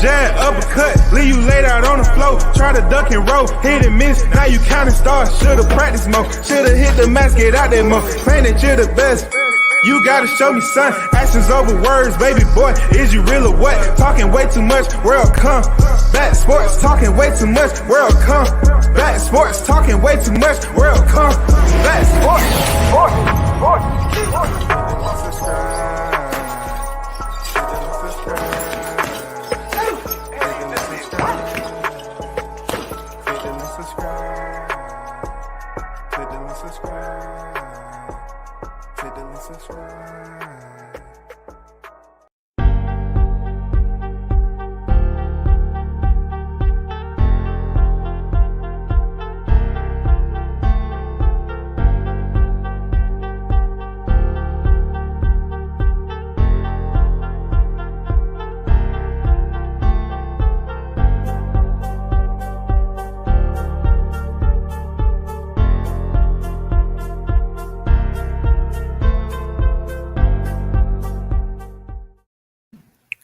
jab, uppercut, leave you laid out on the floor. Try to duck and roll, hit and miss, now you counting stars. Should've practiced more, should've hit the mask, get out there more. Man, that you're the best. You gotta show me, son. Actions over words, baby boy. Is you real or what? Talking way too much, world come. Back sports, talking way too much, world come. Back sports, talking way too much, world come. Back sports,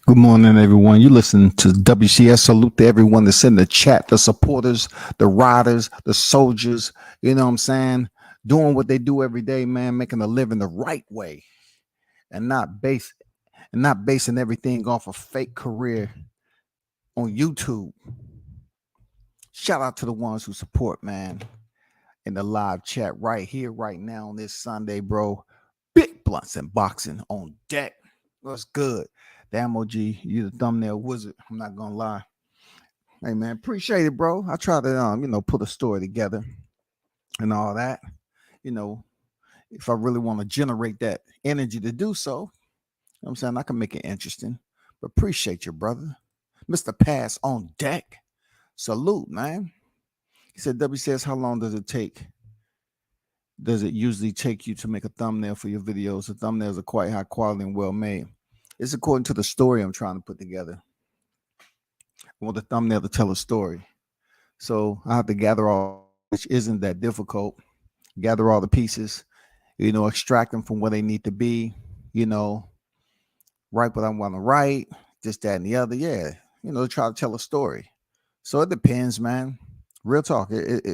Good morning, everyone. You listen to WCS. Salute to everyone that's in the chat, the supporters, the riders, the soldiers, you know what I'm saying? Doing what they do every day, man, making a living the right way and not basing everything off a fake career on YouTube. Shout out to the ones who support, man, in the live chat right here, right now on this Sunday, bro. Big blunts and boxing on deck. What's good? Damn, OG, you the thumbnail wizard. I'm not gonna lie. Hey man, appreciate it, bro. I try to put a story together and all that. If I really want to generate that energy to do so, you know what I'm saying, I can make it interesting. But appreciate you, brother. Mr. Pass on deck. Salute, man. He said, W says, how long does it usually take you to make a thumbnail for your videos? The thumbnails are quite high quality and well made. It's according to the story I'm trying to put together. I want the thumbnail to tell a story. So I have to gather all, which isn't that difficult. Gather all the pieces, extract them from where they need to be, write what I want to write, this, that, and the other. Yeah, try to tell a story. So it depends, man. Real talk.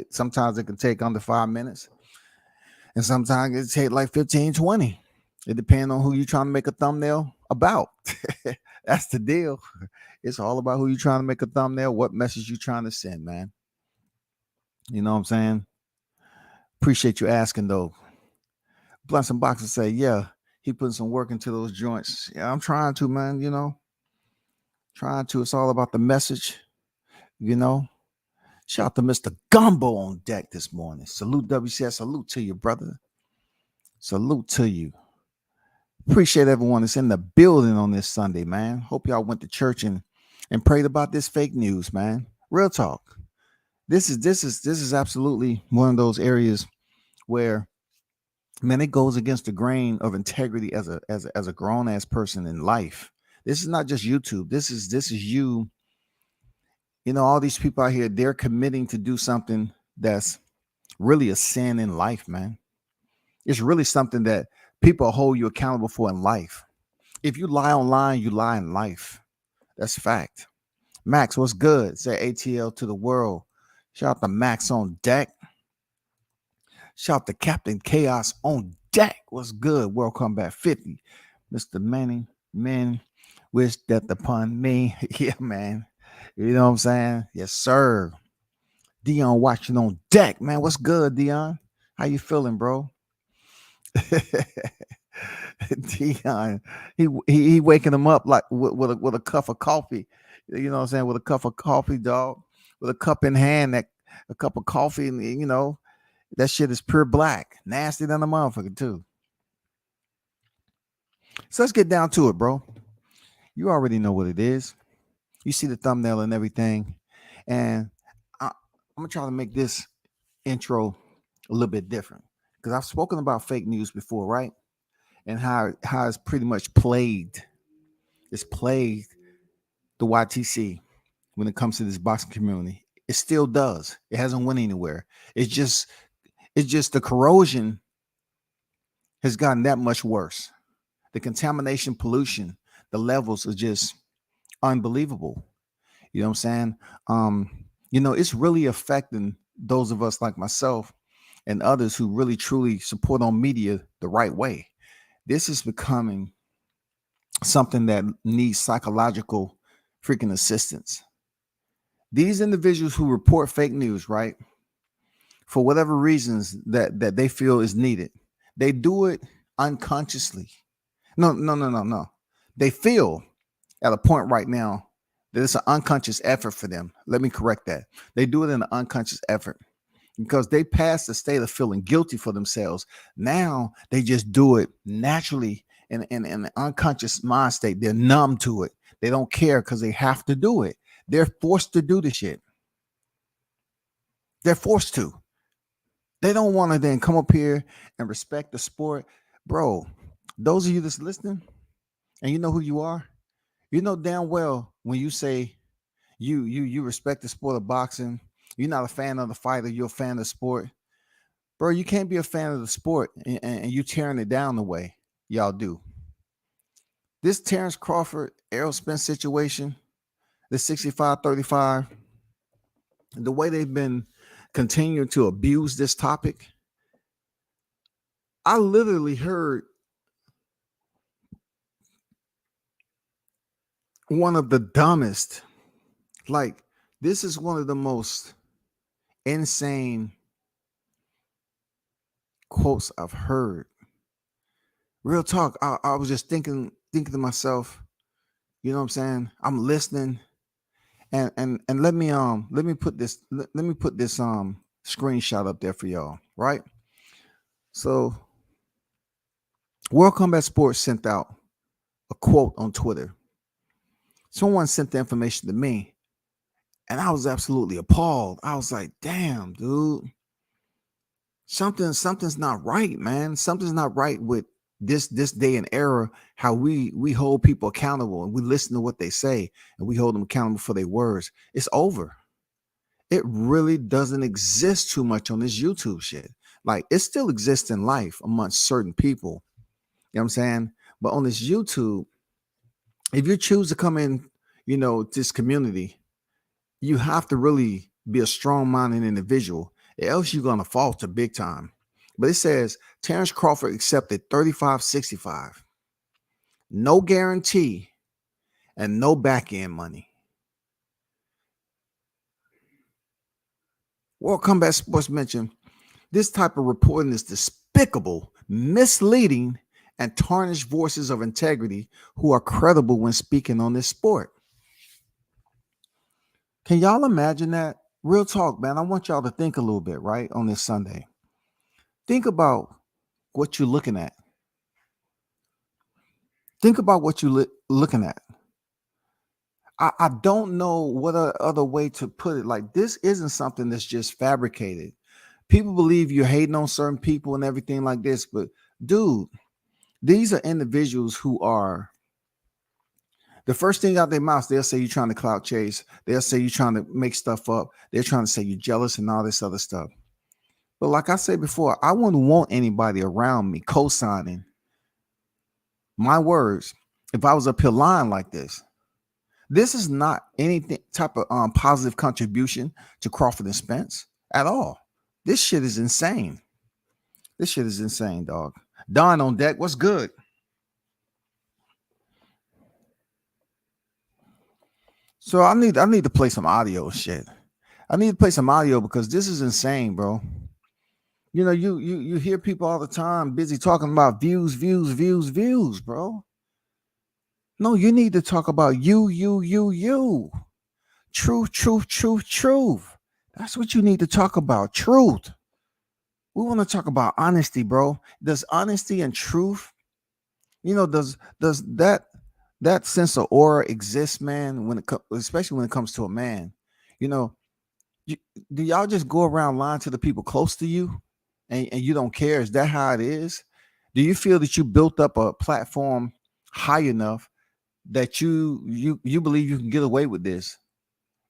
Sometimes it can take under 5 minutes. And sometimes it take like 15, 20. It depends on who you're trying to make a thumbnail about. That's the deal. It's all about who you're trying to make a thumbnail, what message you're trying to send, man. You know what I'm saying? Appreciate you asking, though. Blunts and Boxers say, yeah, he putting some work into those joints. Yeah, I'm trying to, man, Trying to. It's all about the message, Shout out to Mr. Gumbo on deck this morning. Salute, WCS. Salute to you, brother. Salute to you. Appreciate everyone that's in the building on this Sunday, man. Hope y'all went to church and prayed about this fake news, man. Real talk. This is absolutely one of those areas where, man, it goes against the grain of integrity as a grown ass person in life. This is not just YouTube. This is you. All these people out here, they're committing to do something that's really a sin in life, man. It's really something that people hold you accountable for in life. If you lie online, you lie in life. That's fact. Max, what's good? Say ATL to the world. Shout out to Max on deck. Shout out to Captain Chaos on deck. What's good? World Combat 50. Mr. Manning, men, wish death upon me. Yeah, man. You know what I'm saying? Yes, sir. Dion watching on deck, man. What's good, Dion? How you feeling, bro? Dion, he waking him up like with a cup of coffee. You know what I'm saying? With a cup of coffee, dog. With a cup in hand, a cup of coffee, and that shit is pure black. Nasty than a motherfucker, too. So let's get down to it, bro. You already know what it is. You see the thumbnail and everything. And I'm going to try to make this intro a little bit different. Because I've spoken about fake news before, right? And how it's pretty much plagued. It's plagued the YTC when it comes to this boxing community. It still does. It hasn't went anywhere. It's just the corrosion has gotten that much worse. The contamination, pollution, the levels are just unbelievable. You know what I'm saying? It's really affecting those of us like myself and others who really truly support on media the right way. This is becoming something that needs psychological freaking assistance. These individuals who report fake news, right, for whatever reasons that they feel is needed, they do it unconsciously. No. They feel at a point right now that it's an unconscious effort for them. Let me correct that. They do it in an unconscious effort because they passed the state of feeling guilty for themselves. Now they just do it naturally in an unconscious mind state. They're numb to it. They don't care because they have to do it. They're forced to do the shit. They're forced to. They don't want to then come up here and respect the sport. Bro, those of you that's listening and you know who you are, you know damn well when you say you respect the sport of boxing, you're not a fan of the fighter, you're a fan of the sport. Bro, you can't be a fan of the sport and you tearing it down the way y'all do. This Terrence Crawford, Errol Spence situation, the 65-35, the way they've been continuing to abuse this topic. I literally heard one of the dumbest, like, this is one of the most insane quotes I've heard. Real talk. I was just thinking to myself, you know what I'm saying? I'm listening. And let me put this screenshot up there for y'all, right? So World Combat Sports sent out a quote on Twitter. Someone sent the information to me, and I was absolutely appalled. I was like, damn, dude. Something's not right, man. Something's not right with this day and era, how we hold people accountable and we listen to what they say and we hold them accountable for their words. It's over. It really doesn't exist too much on this YouTube shit. Like, it still exists in life amongst certain people. You know what I'm saying? But on this YouTube, if you choose to come in, this community, you have to really be a strong-minded individual, else you're going to falter big time. But it says Terrence Crawford accepted 35-65. No guarantee and no back-end money. World Combat Sports mentioned this type of reporting is despicable, misleading, and tarnished voices of integrity who are credible when speaking on this sport. Can y'all imagine that? Real talk, man. I want y'all to think a little bit, right, on this Sunday. Think about what you're looking at. Think about what you're looking at. I don't know what other way to put it. Like, this isn't something that's just fabricated. People believe you're hating on certain people and everything like this, but dude, these are individuals who are, the first thing out their mouths, they'll say you're trying to clout chase. They'll say you're trying to make stuff up. They're trying to say you're jealous and all this other stuff. But like I said before, I wouldn't want anybody around me co-signing my words if I was up here lying like this. This is not anything type of positive contribution to Crawford and Spence at all. This shit is insane. This shit is insane, dog. Don on deck. What's good? So I need to play some audio shit. I need to play some audio because this is insane, bro. You hear people all the time busy talking about views, bro. No, you need to talk about you. Truth. That's what you need to talk about. Truth. We want to talk about honesty, bro. Does honesty and truth, does that sense of aura exist, man, especially when it comes to a man? Do y'all just go around lying to the people close to you and you don't care? Is that how it is? Do you feel that you built up a platform high enough that you believe you can get away with this?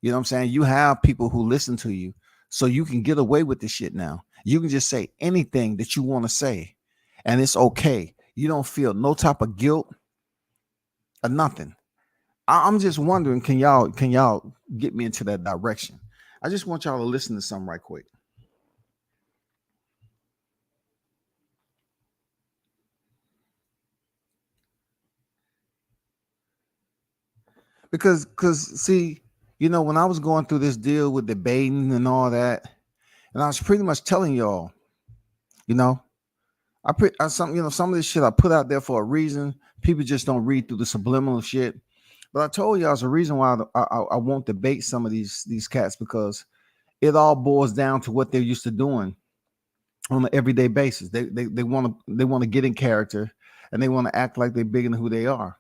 You know what I'm saying? You have people who listen to you, so you can get away with this shit now. You can just say anything that you want to say, and it's okay. You don't feel no type of guilt or nothing. I'm just wondering, can y'all get me into that direction. I just want y'all to listen to something right quick. Because see, when I was going through this deal with debating and all that, and I was pretty much telling y'all, you know, some of this shit I put out there for a reason. People just don't read through the subliminal shit. But I told y'all it's a reason why I won't debate some of these cats, because it all boils down to what they're used to doing on an everyday basis. They want to get in character, and they want to act like they're bigger than who they are.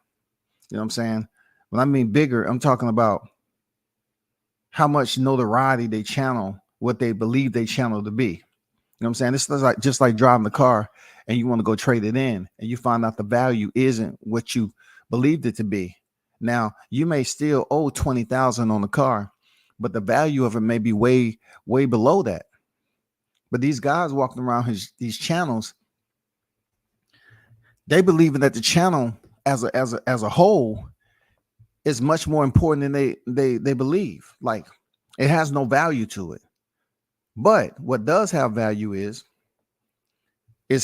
You know what I'm saying? When I mean bigger, I'm talking about how much notoriety they channel what they believe they channel to be. You know what I'm saying? This is like just like driving the car and you want to go trade it in, and you find out the value isn't what you believed it to be. Now you may still owe 20,000 on the car, but the value of it may be way, way below that. But these guys walking around these channels, they believing that the channel as a whole is much more important than they believe. Like, it has no value to it. But what does have value is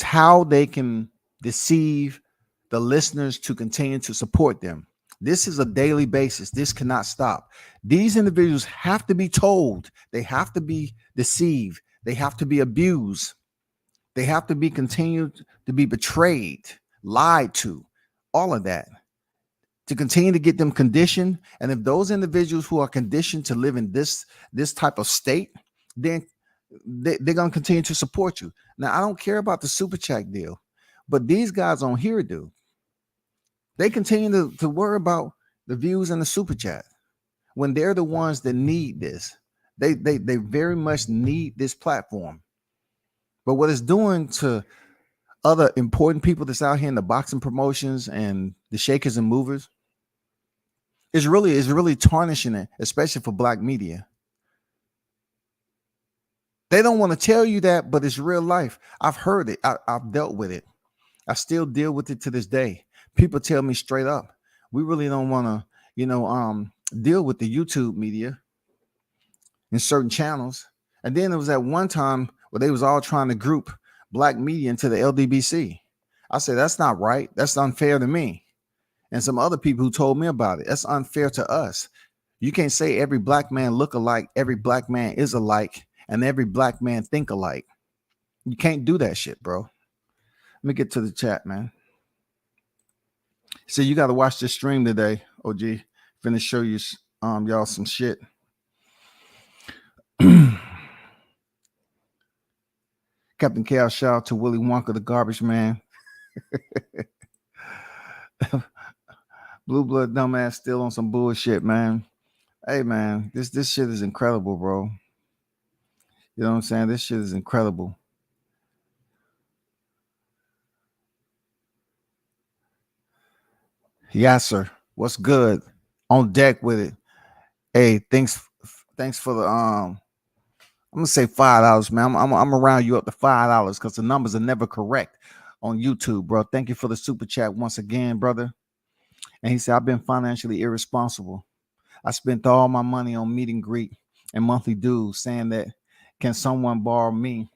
how they can deceive the listeners to continue to support them. This is a daily basis. This cannot stop. These individuals have to be told. They have to be deceived. They have to be abused. They have to be continued to be betrayed, lied to, all of that, to continue to get them conditioned. And if those individuals who are conditioned to live in this type of state, then they're going to continue to support you. Now, I don't care about the super chat deal, but these guys on here do. They continue to worry about the views and the super chat when they're the ones that need this. They very much need this platform. But what it's doing to other important people that's out here in the boxing promotions and the shakers and movers is really tarnishing it, especially for black media. They don't want to tell you that, but it's real life. I've heard it. I've dealt with it. I still deal with it to this day. People tell me straight up, we really don't want to, deal with the YouTube media in certain channels. And then it was at one time where they was all trying to group black media into the LDBC. I said, that's not right. That's unfair to me. And some other people who told me about it. That's unfair to us. You can't say every black man look alike, every black man is alike, and every black man think alike. You can't do that shit, bro. Let me get to the chat, man. So you got to watch this stream today, OG. Finna show you y'all some shit. Captain Chaos, shout out to Willy Wonka, the garbage man. Blue blood dumbass still on some bullshit, man. Hey, man, this shit is incredible, bro. You know what I'm saying? This shit is incredible. Yes, sir. What's good? On deck with it. Hey, thanks for the I'm gonna say $5, man. I'm around you up to $5 because the numbers are never correct on YouTube, bro. Thank you for the super chat once again, brother. And he said, I've been financially irresponsible. I spent all my money on meet and greet and monthly dues, saying that, can someone borrow me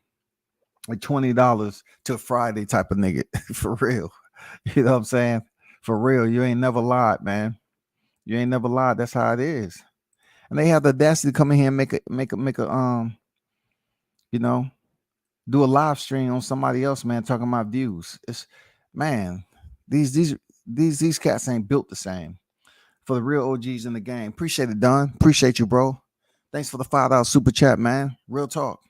like $20 till Friday type of nigga? For real. You know what I'm saying? For real. You ain't never lied, man. You ain't never lied. That's how it is. And they have the audacity to come in here and make a do a live stream on somebody else, man, talking about views. It's, man, these cats ain't built the same. For the real OGs in the game. Appreciate it, Don. Appreciate you, bro. Thanks for the $5 super chat, man. Real talk.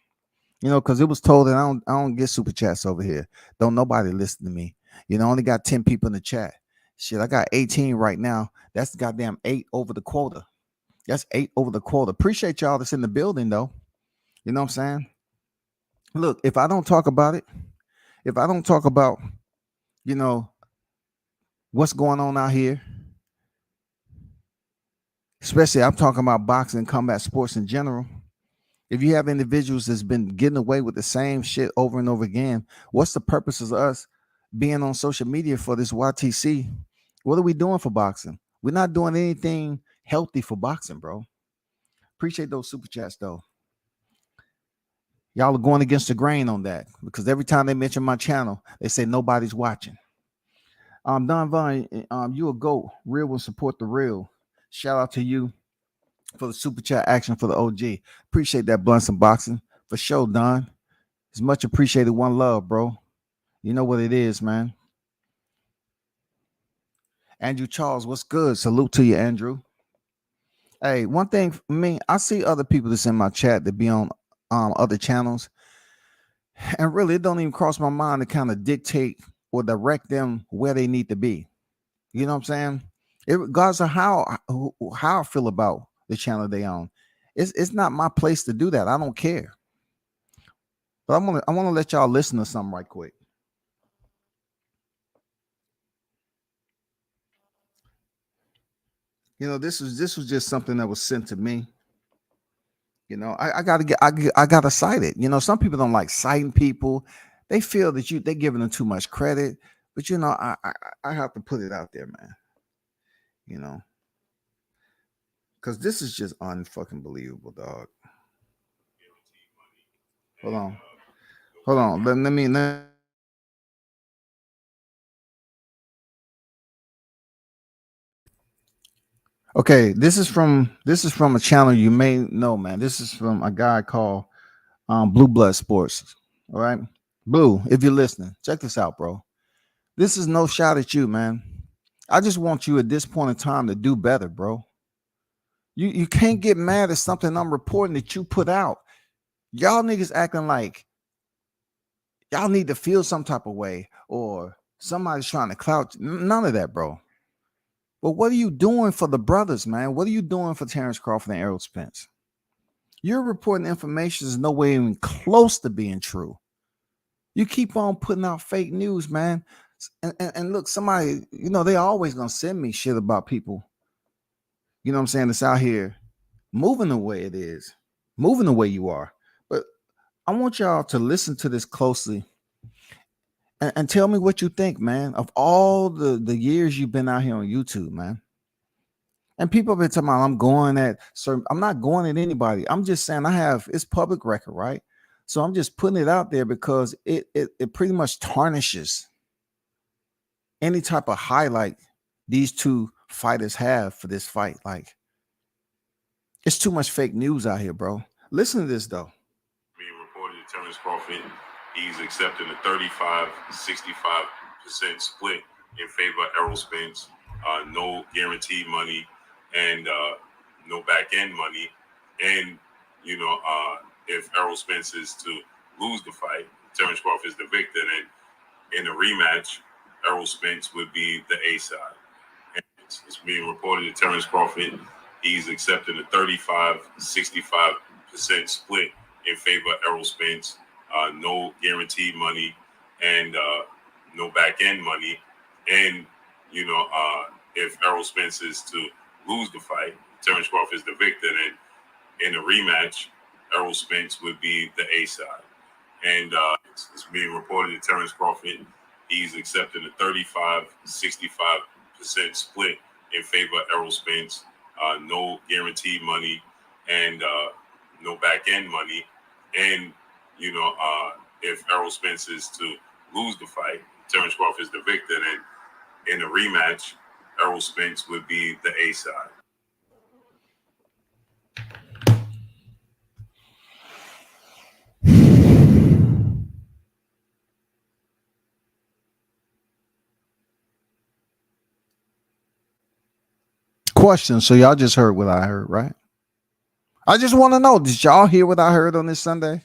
Because it was told that I don't get super chats over here. Don't nobody listen to me. Only got 10 people in the chat. Shit, I got 18 right now. That's goddamn 8 over the quota. That's 8 over the quota. Appreciate y'all that's in the building, though. You know what I'm saying? Look, if I don't talk about it, if I don't talk about, what's going on out here, especially I'm talking about boxing and combat sports in general. If you have individuals that's been getting away with the same shit over and over again, what's the purpose of us being on social media for this YTC? What are we doing for boxing? We're not doing anything healthy for boxing, bro. Appreciate those super chats though. Y'all are going against the grain on that because every time they mention my channel, they say nobody's watching. Don Vine, you a GOAT. Real will support the real. Shout out to you for the super chat action for the OG. Appreciate that blunts and boxing for sure, Don. It's much appreciated. One love, bro. You know what it is, man. Andrew Charles, what's good? Salute to you, Andrew. Hey, one thing for me, I see other people that's in my chat that be on other channels, and really, it don't even cross my mind to kind of dictate or direct them where they need to be. You know what I'm saying? It regardless of how I feel about the channel they own. It's not my place to do that. I don't care. But I want to let y'all listen to something right quick. You know, this was just something that was sent to me. You know, I gotta cite it. You know, some people don't like citing people. They feel that they're giving them too much credit. But you know, I have to put it out there, man. You know, because this is just unfucking believable, dog. Hold on. Let me. Okay, this is from a channel you may know, man. This is from a guy called Blue Blood Sports. All right, Blue, if you're listening, check this out, bro. This is no shot at you, man. I just want you at this point in time to do better, bro. You can't get mad at something I'm reporting that you put out. Y'all niggas acting like y'all need to feel some type of way or somebody's trying to clout. None of that, bro. But what are you doing for the brothers, man? What are you doing for Terrence Crawford and Errol Spence? You're reporting information that's no way even close to being true. You keep on putting out fake news, man. And look, somebody, you know, they always gonna send me shit about people. You know what I'm saying? That's out here moving the way it is, moving the way you are. But I want y'all to listen to this closely and tell me what you think, man, of all the years you've been out here on YouTube, man. And people have been talking about I'm going at certain, I'm not going at anybody. I'm just saying it's public record, right? So I'm just putting it out there because it pretty much tarnishes any type of highlight these two fighters have for this fight. Like, it's too much fake news out here, bro. Listen to this, though. Being reported that Terrence Crawford, he's accepting a 35-65% split in favor of Errol Spence. No guaranteed money and no back end money. And, you know, if Errol Spence is to lose the fight, Terrence Crawford is the victor, then in a rematch, Errol Spence would be the A side. And it's being reported that Terrence Crawford, he's accepting a 35-65% split in favor of Errol Spence. No guaranteed money and no back end money. And, you know, if Errol Spence is to lose the fight, Terrence Crawford is the victor, then in a rematch, Errol Spence would be the A side. And it's being reported that Terrence Crawford, he's accepting a 35-65% split in favor of Errol Spence. No guaranteed money and no back end money. And, you know, if Errol Spence is to lose the fight, Terrence Crawford is the victor, then in a rematch, Errol Spence would be the A side. Question. So y'all just heard what I heard, right? I just want to know, did y'all hear what I heard on this Sunday?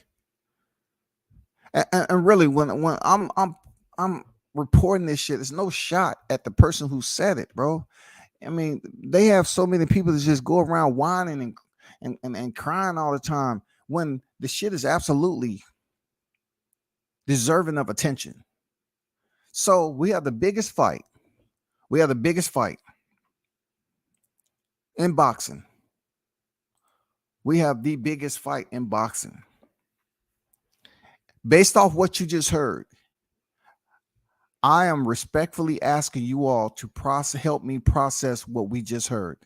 And really, when I'm reporting this shit, there's no shot at the person who said it, bro. I mean, they have so many people that just go around whining and crying all the time when the shit is absolutely deserving of attention. So we have the biggest fight. We have the biggest fight in boxing. We have the biggest fight in boxing. Based off what you just heard, I am respectfully asking you all to help me process what we just heard.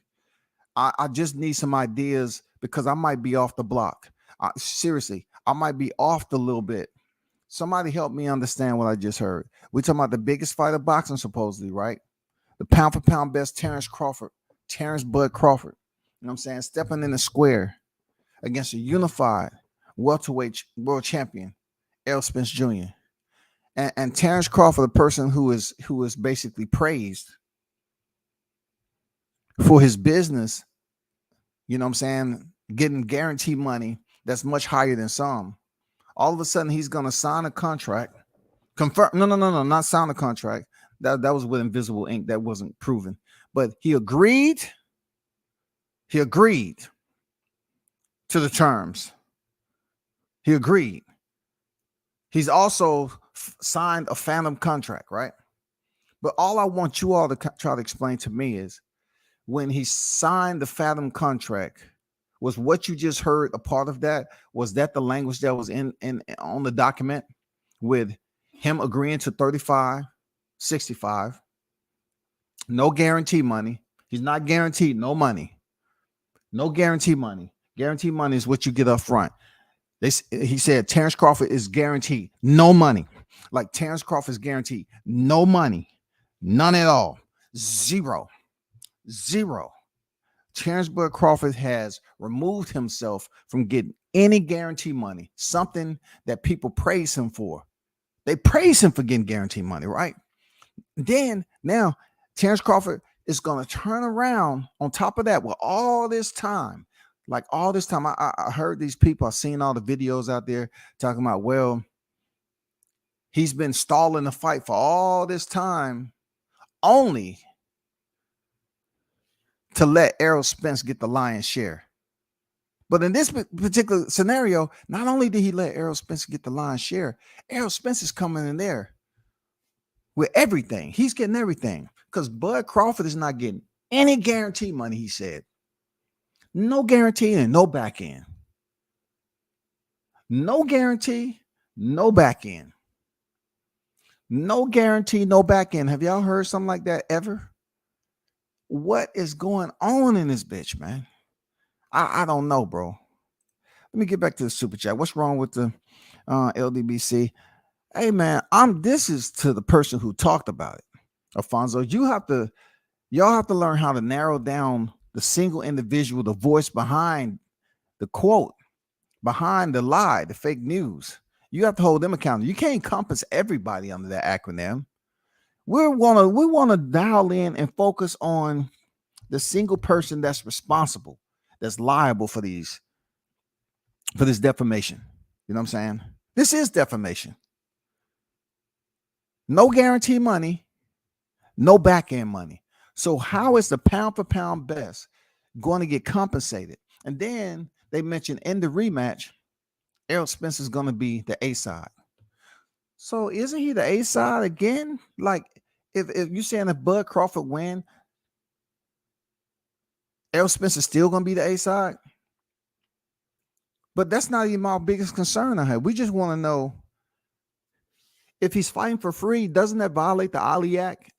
I just need some ideas because I might be off the block. Seriously, I might be off the little bit. Somebody help me understand what I just heard. We're talking about the biggest fight of boxing, supposedly, right? The pound for pound best, Terrence Bud Crawford. You know what I'm saying? Stepping in the square against a unified welterweight world champion, Errol Spence Jr. And Terrence Crawford, a person who is basically praised for his business, you know what I'm saying, getting guaranteed money that's much higher than some. All of a sudden, he's going to sign a contract. Confirm? No, not sign a contract. That was with invisible ink. That wasn't proven. But he agreed. He agreed to the terms. He agreed. He's also signed a phantom contract, right? But all I want you all to try to explain to me is when he signed the phantom contract, was what you just heard a part of that? Was that the language that was in on the document with him agreeing to 35, 65, no guarantee money? He's not guaranteed no money. No guarantee money. Guarantee money is what you get up front. He said Terrence Crawford is guaranteed no money. Like Terrence Crawford is guaranteed no money. None at all. Zero. Terrence Bud Crawford has removed himself from getting any guarantee money, something that people praise him for. They praise him for getting guarantee money, right? Then now Terrence Crawford is going to turn around on top of that with all this time. Like all this time, I heard these people, I've seen all the videos out there talking about, well, he's been stalling the fight for all this time only to let Errol Spence get the lion's share. But in this particular scenario, not only did he let Errol Spence get the lion's share, Errol Spence is coming in there with everything. He's getting everything because Bud Crawford is not getting any guarantee money, he said. No guarantee and no back end. No guarantee, no back end. No guarantee, no back end. Have y'all heard something like that ever? What is going on in this bitch, man? I don't know, bro. Let me get back to the super chat. What's wrong with the LDBC? Hey, man, this is to the person who talked about it. Alfonso, y'all have to learn how to narrow down the single individual, the voice behind the quote, behind the lie, the fake news. You have to hold them accountable. You can't encompass everybody under that acronym. We want to dial in and focus on the single person that's responsible, that's liable for this defamation. You know what I'm saying? This is defamation. No guarantee money, no back end money. So how is the pound for pound best going to get compensated? And then they mentioned in the rematch, Errol Spence is going to be the A side. So isn't he the A side again? Like if you're saying if Bud Crawford win, Errol Spence is still going to be the A side? But that's not even my biggest concern I have. We just want to know if he's fighting for free, doesn't that violate the Ali Act?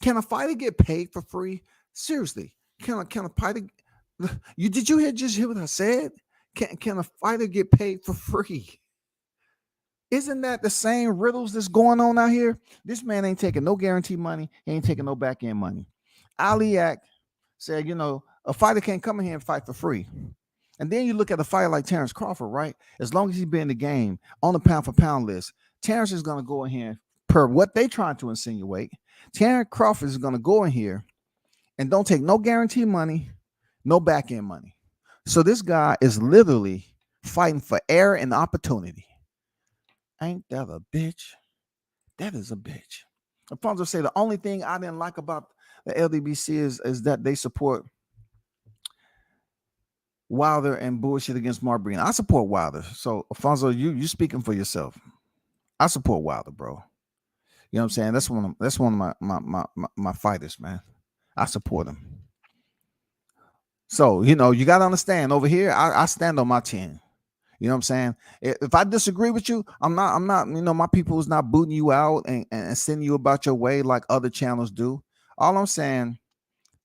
Can a fighter get paid for free? Seriously, can a fighter? Did you just hear what I said? Can a fighter get paid for free? Isn't that the same riddles that's going on out here? This man ain't taking no guarantee money. He ain't taking no back end money. Ali Act said, a fighter can't come in here and fight for free. And then you look at a fighter like Terrence Crawford, right? As long as he's been in the game on the pound for pound list, Terrence is going to go in here per what they trying to insinuate. Terrence Crawford is going to go in here and don't take no guarantee money, no back end money. So this guy is literally fighting for air and opportunity. Ain't that a bitch? That is a bitch. Alfonso say the only thing I didn't like about the LDBC is that they support Wilder and bullshit against Mark Breen. I support Wilder. So Alfonso, you speaking for yourself. I support Wilder, bro. You know what I'm saying? That's one of my fighters, man. I support him. So, you got to understand over here, I stand on my 10. You know what I'm saying? If I disagree with you, I'm not, my people is not booting you out and sending you about your way like other channels do. All I'm saying,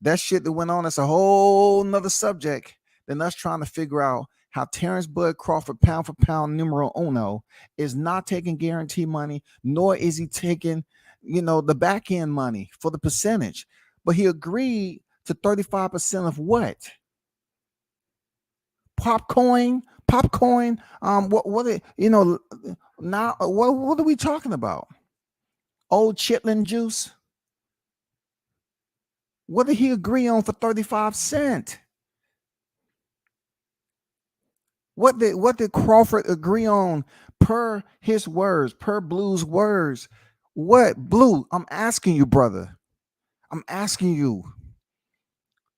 That shit that went on, that's a whole nother subject than us trying to figure out how Terrence Bud Crawford, pound for pound, numero uno, is not taking guarantee money, nor is he taking, the back end money for the percentage. But he agreed to 35% of what? Popcorn. Now what are we talking about? Old chitlin juice. What did he agree on for 35 cents? What did Crawford agree on per his words, per Blue's words? What, Blue? I'm asking you, brother. I'm asking you.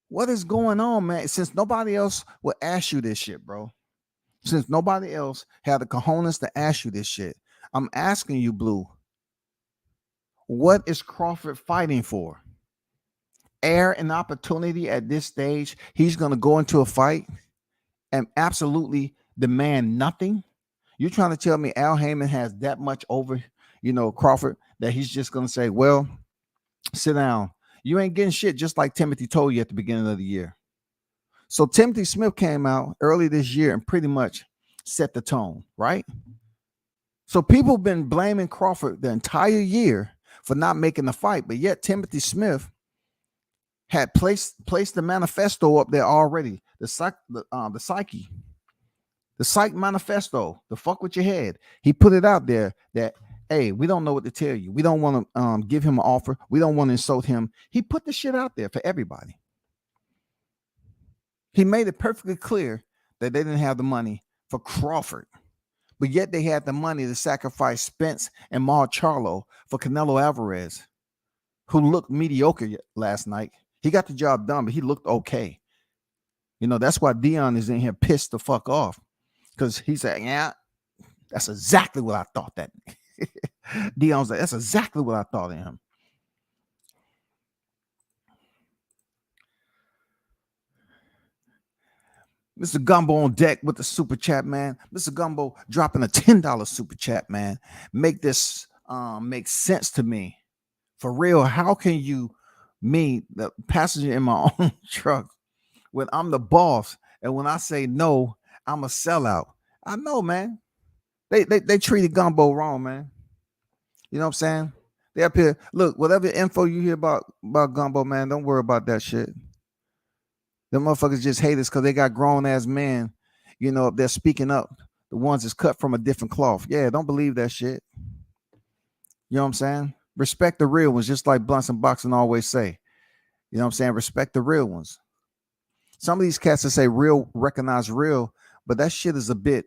What is going on, man? Since nobody else will ask you this shit, bro. Since nobody else had the cojones to ask you this shit, I'm asking you, Blue. What is Crawford fighting for? Air and opportunity at this stage. He's going to go into a fight and absolutely demand nothing. You're trying to tell me Al Heyman has that much over, Crawford, that he's just going to say, well, sit down. You ain't getting shit, just like Timothy told you at the beginning of the year. So Timothy Smith came out early this year and pretty much set the tone, right? So people have been blaming Crawford the entire year for not making the fight, but yet Timothy Smith had placed the manifesto up there already. The psych manifesto, the fuck with your head. He put it out there that, hey, we don't know what to tell you. We don't want to give him an offer. We don't want to insult him. He put the shit out there for everybody. He made it perfectly clear that they didn't have the money for Crawford, but yet they had the money to sacrifice Spence and Mar Charlo for Canelo Alvarez, who looked mediocre last night. He got the job done, but he looked okay. That's why Dion is in here pissed the fuck off, because he said, yeah, that's exactly what I thought. That Dion's like, that's exactly what I thought of him. Mr. Gumbo on deck with the super chat, man. Mr. Gumbo dropping a $10 super chat, man. Make this make sense to me. For real, how can you, me, the passenger in my own truck, when I'm the boss, and when I say no, I'm a sellout? I know, man. They treated Gumbo wrong, man. You know what I'm saying? They up here. Look, whatever info you hear about Gumbo, man, don't worry about that shit. Them motherfuckers just hate us because they got grown ass men, they're speaking up. The ones that's cut from a different cloth. Yeah, don't believe that shit. You know what I'm saying? Respect the real ones, just like Blunts and Boxing always say. You know what I'm saying? Respect the real ones. Some of these cats that say real recognize real, but that shit is a bit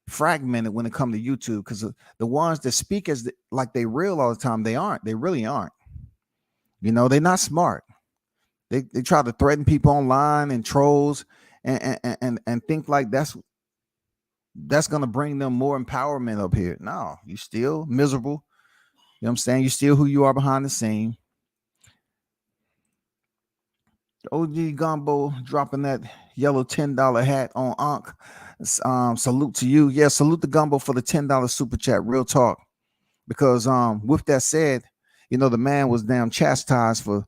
fragmented when it comes to YouTube, because the ones that speak like they real all the time, they aren't. They really aren't. They're not smart. They try to threaten people online and trolls and think like that's gonna bring them more empowerment up here. No, you still miserable. You know what I'm saying? You still who you are behind the scene. OG Gumbo dropping that yellow $10 hat on Ankh. Salute to you. Yeah, salute the Gumbo for the $10 super chat. Real talk. Because with that said, the man was damn chastised for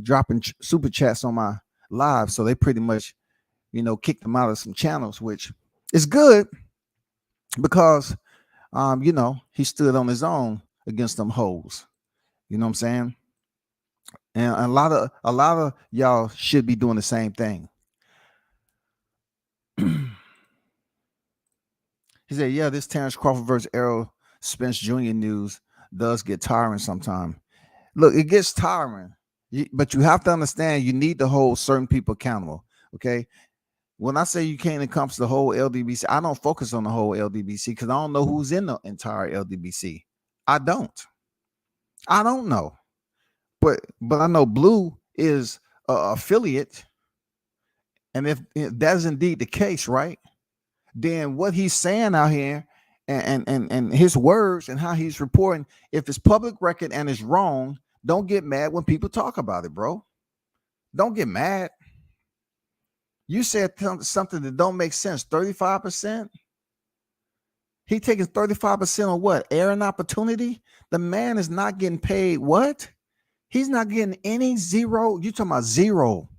dropping super chats on my live. So they pretty much, kicked him out of some channels, which is good because, he stood on his own against them hoes. You know what I'm saying? And a lot of y'all should be doing the same thing. He said, yeah, this Terrence Crawford versus Errol Spence Jr. news does get tiring sometimes. Look, it gets tiring, but you have to understand you need to hold certain people accountable. Okay. When I say you can't encompass the whole LDBC, I don't focus on the whole LDBC because I don't know who's in the entire LDBC. I don't know. But I know Blue is an affiliate. And if that is indeed the case, right, then what he's saying out here and his words and how he's reporting, if it's public record and it's wrong, don't get mad when people talk about it, bro. Don't get mad. You said something that don't make sense. 35%? He taking 35% on what? Air and opportunity? The man is not getting paid what? He's not getting any zero. You talking about zero.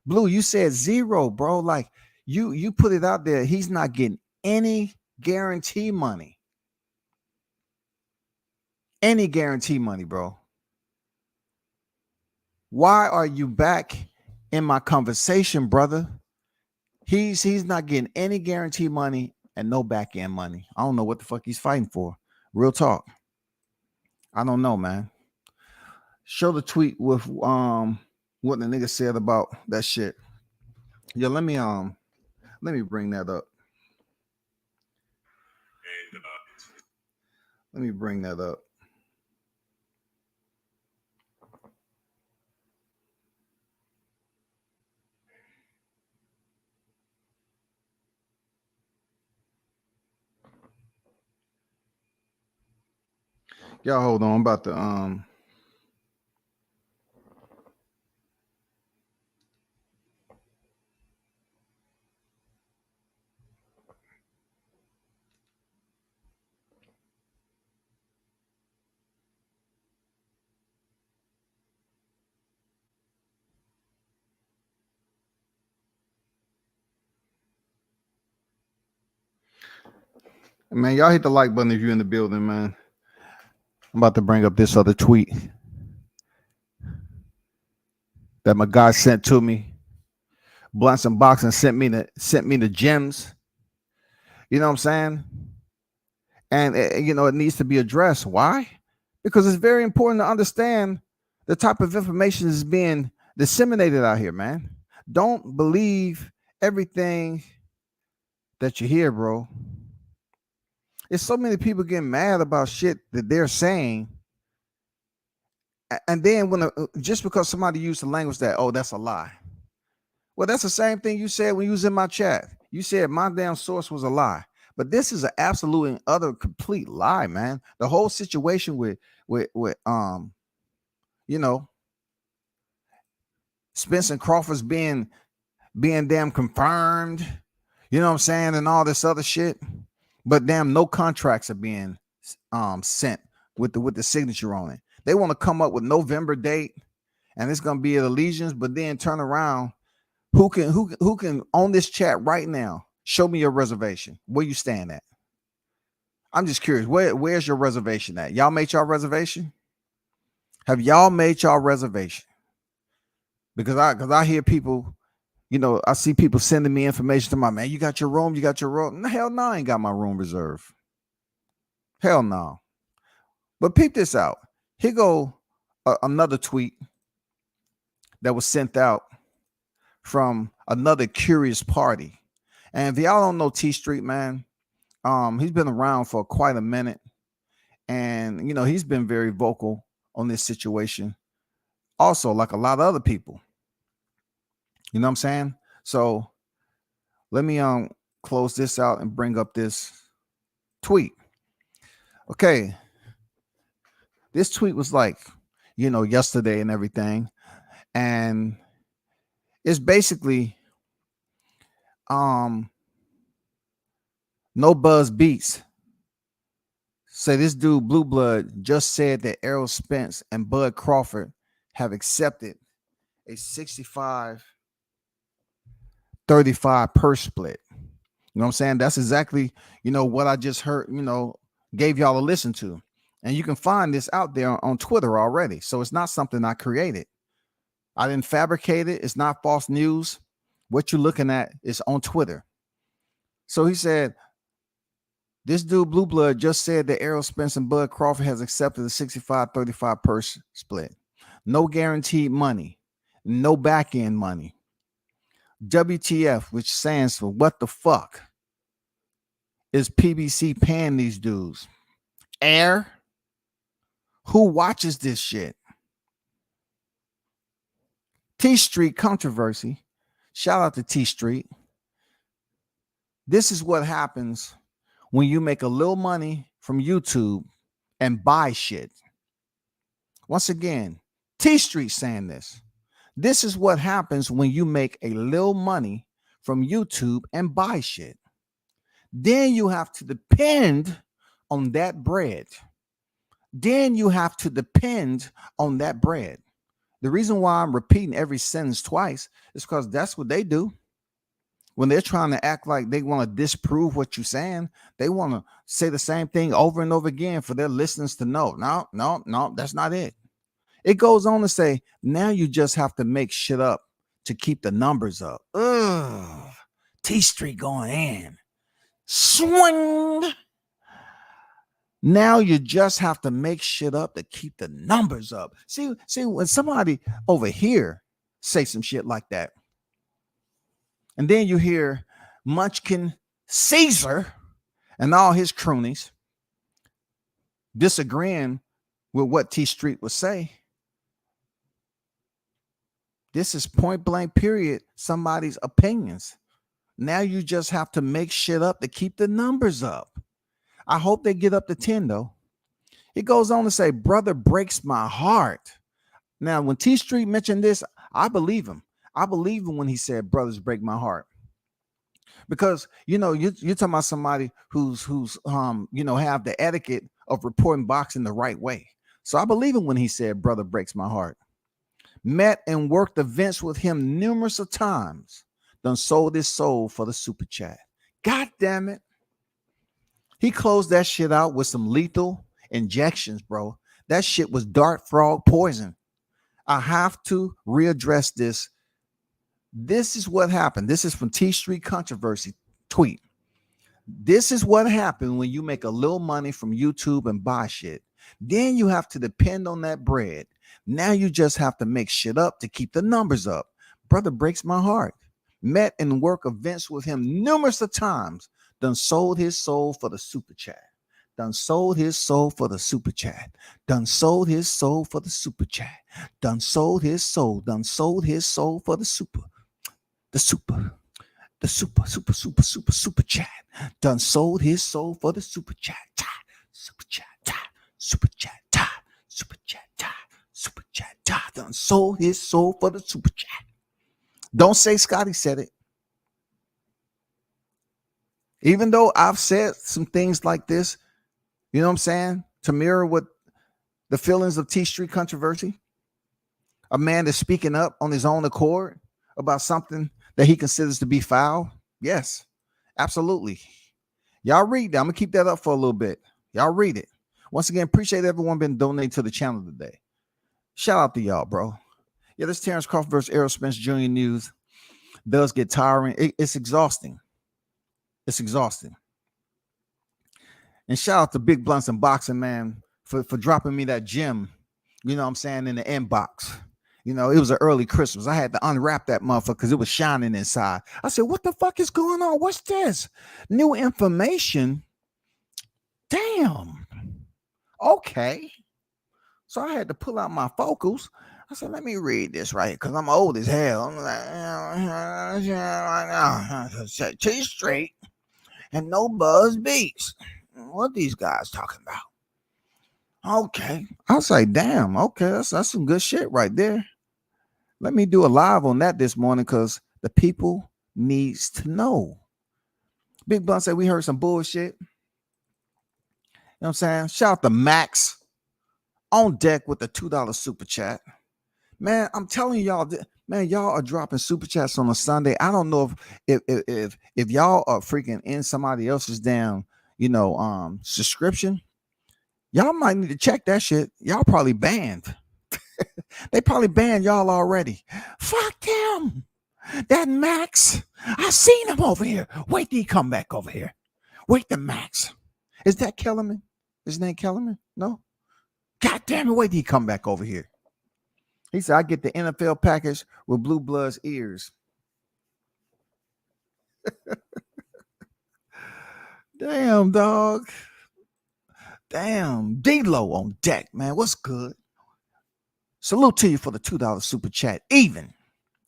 Blue, you said zero, bro. Like you put it out there. He's not getting any guarantee money. Any guarantee money, bro. Why are you back in my conversation, brother? He's not getting any guarantee money and no back end money. I don't know what the fuck he's fighting for. Real talk. I don't know, man. Show the tweet with what the nigga said about that shit. Yeah, let me bring that up. Let me bring that up. Y'all hold on. I'm about to man, y'all hit the like button if you're in the building, man. I'm about to bring up this other tweet that my guy sent to me. Blunts and Boxing sent me the gems. You know what I'm saying? And you know, it needs to be addressed. Why? Because it's very important to understand the type of information is being disseminated out here, man. Don't believe everything that you hear, bro. It's so many people getting mad about shit that they're saying. And then when just because somebody used the language that, oh, that's a lie. Well, that's the same thing you said when you was in my chat. You said my damn source was a lie. But this is an absolute and utter complete lie, man. The whole situation with you know, Spence and Crawford's being damn confirmed, you know what I'm saying, and all this other shit. But damn, no contracts are being sent with the signature on it. They want to come up with November date, and it's gonna be at Allegiance, but then turn around. Who can on this chat right now show me your reservation? Where you stand at? I'm just curious. Where's your reservation at? Y'all made y'all reservation? Have y'all made y'all reservation? Because I hear people, you know, I see people sending me information to my man. You got your room? You got your room? Hell no, I ain't got my room reserved. Hell no. But peep this out. Here go another tweet that was sent out from another curious party. And if y'all don't know T Street, man, he's been around for quite a minute. And, you know, he's been very vocal on this situation. Also, like a lot of other people. You know what I'm saying? So let me close this out and bring up this tweet. Okay. This tweet was like, you know, yesterday and everything. And it's basically No Buzz Beats say this dude Blue Blood just said that Errol Spence and Bud Crawford have accepted a 65-35 purse split. You know what I'm saying? That's exactly, you know, what I just heard, you know, gave y'all a listen to. And you can find this out there on Twitter already. So it's not something I created. I didn't fabricate it. It's not false news. What you're looking at is on Twitter. So he said, this dude Blue Blood just said that Errol Spence and Bud Crawford has accepted a 65-35 purse split. No guaranteed money. No back end money. WTF, which stands for what the fuck is PBC paying these dudes? Air? Who watches this shit? T Street controversy. Shout out to T Street. This is what happens when you make a little money from YouTube and buy shit. Once again, T Street saying this. This is what happens when you make a little money from YouTube and buy shit. Then you have to depend on that bread. The reason why I'm repeating every sentence twice is because that's what they do. When they're trying to act like they want to disprove what you're saying, they want to say the same thing over and over again for their listeners to know. No, that's not it. It goes on to say, now you just have to make shit up to keep the numbers up. Ugh. T Street going in. Swing. Now you just have to make shit up to keep the numbers up. See, when somebody over here say some shit like that, and then you hear Munchkin Caesar and all his cronies disagreeing with what T Street would say. This is point blank period somebody's opinions. Now you just have to make shit up to keep the numbers up. I hope they get up to 10 though. It goes on to say, brother breaks my heart. Now, when T Street mentioned this, I believe him. I believe him when he said, brothers break my heart. Because, you're talking about somebody who's have the etiquette of reporting boxing the right way. So I believe him when he said, brother breaks my heart. Met and worked events with him numerous of times. Done sold his soul for the super chat. God damn it. He closed that shit out with some lethal injections, bro. That shit was dart frog poison. I have to readdress this. This is what happened. This is from T Street Controversy tweet. This is what happened when you make a little money from YouTube and buy shit. Then you have to depend on that bread. Now you just have to make shit up to keep the numbers up. Brother breaks my heart. Met and work events with him numerous of times. Done sold his soul for the super chat. Done sold his soul for the super chat. Done sold his soul for the super chat. Done sold his soul. Done sold his soul for the super. The super chat. Done sold his soul for the super chat. Super chat. Super chat. Super chat. Super chat. Done sold his soul for the super chat. Don't say Scotty said it. Even though I've said some things like this, you know what I'm saying, to mirror what the feelings of T Street Controversy, a man is speaking up on his own accord about something that he considers to be foul. Yes, absolutely. Y'all read that. I'm going to keep that up for a little bit. Y'all read it. Once again, appreciate everyone been donating to the channel today. Shout out to y'all, bro. Yeah, this Terrence Crawford versus Errol Spence Jr. news does get tiring. It's exhausting. It's exhausting. And shout out to Big Blunts and Boxing, man, for dropping me that gem, you know what I'm saying, in the inbox. It was an early Christmas. I had to unwrap that motherfucker because it was shining inside. I said, what the fuck is going on? What's this? New information? Damn. Okay. So I had to pull out my focals. I said, let me read this right because I'm old as hell. I'm like, T Street and no Buzz Beats. What these guys talking about? Okay. I was like, damn, okay, that's some good shit right there. Let me do a live on that this morning because the people needs to know. Big Blunt said we heard some bullshit. You know what I'm saying? Shout out to Max on deck with the $2 super chat. Man, I'm telling y'all, man, y'all are dropping super chats on a Sunday. I don't know if y'all are freaking in somebody else's damn, subscription. Y'all might need to check that shit. Y'all probably banned. They probably banned y'all already. Fuck them. That Max, I seen him over here. Wait till he come back over here. Wait the Max. Is that Kellerman? His name Kellerman? No? God damn it, wait till he come back over here. He said, I get the NFL package with Blue Blood's ears. Damn, dog. Damn. D-Lo on deck, man. What's good? Salute to you for the $2 super chat. Even.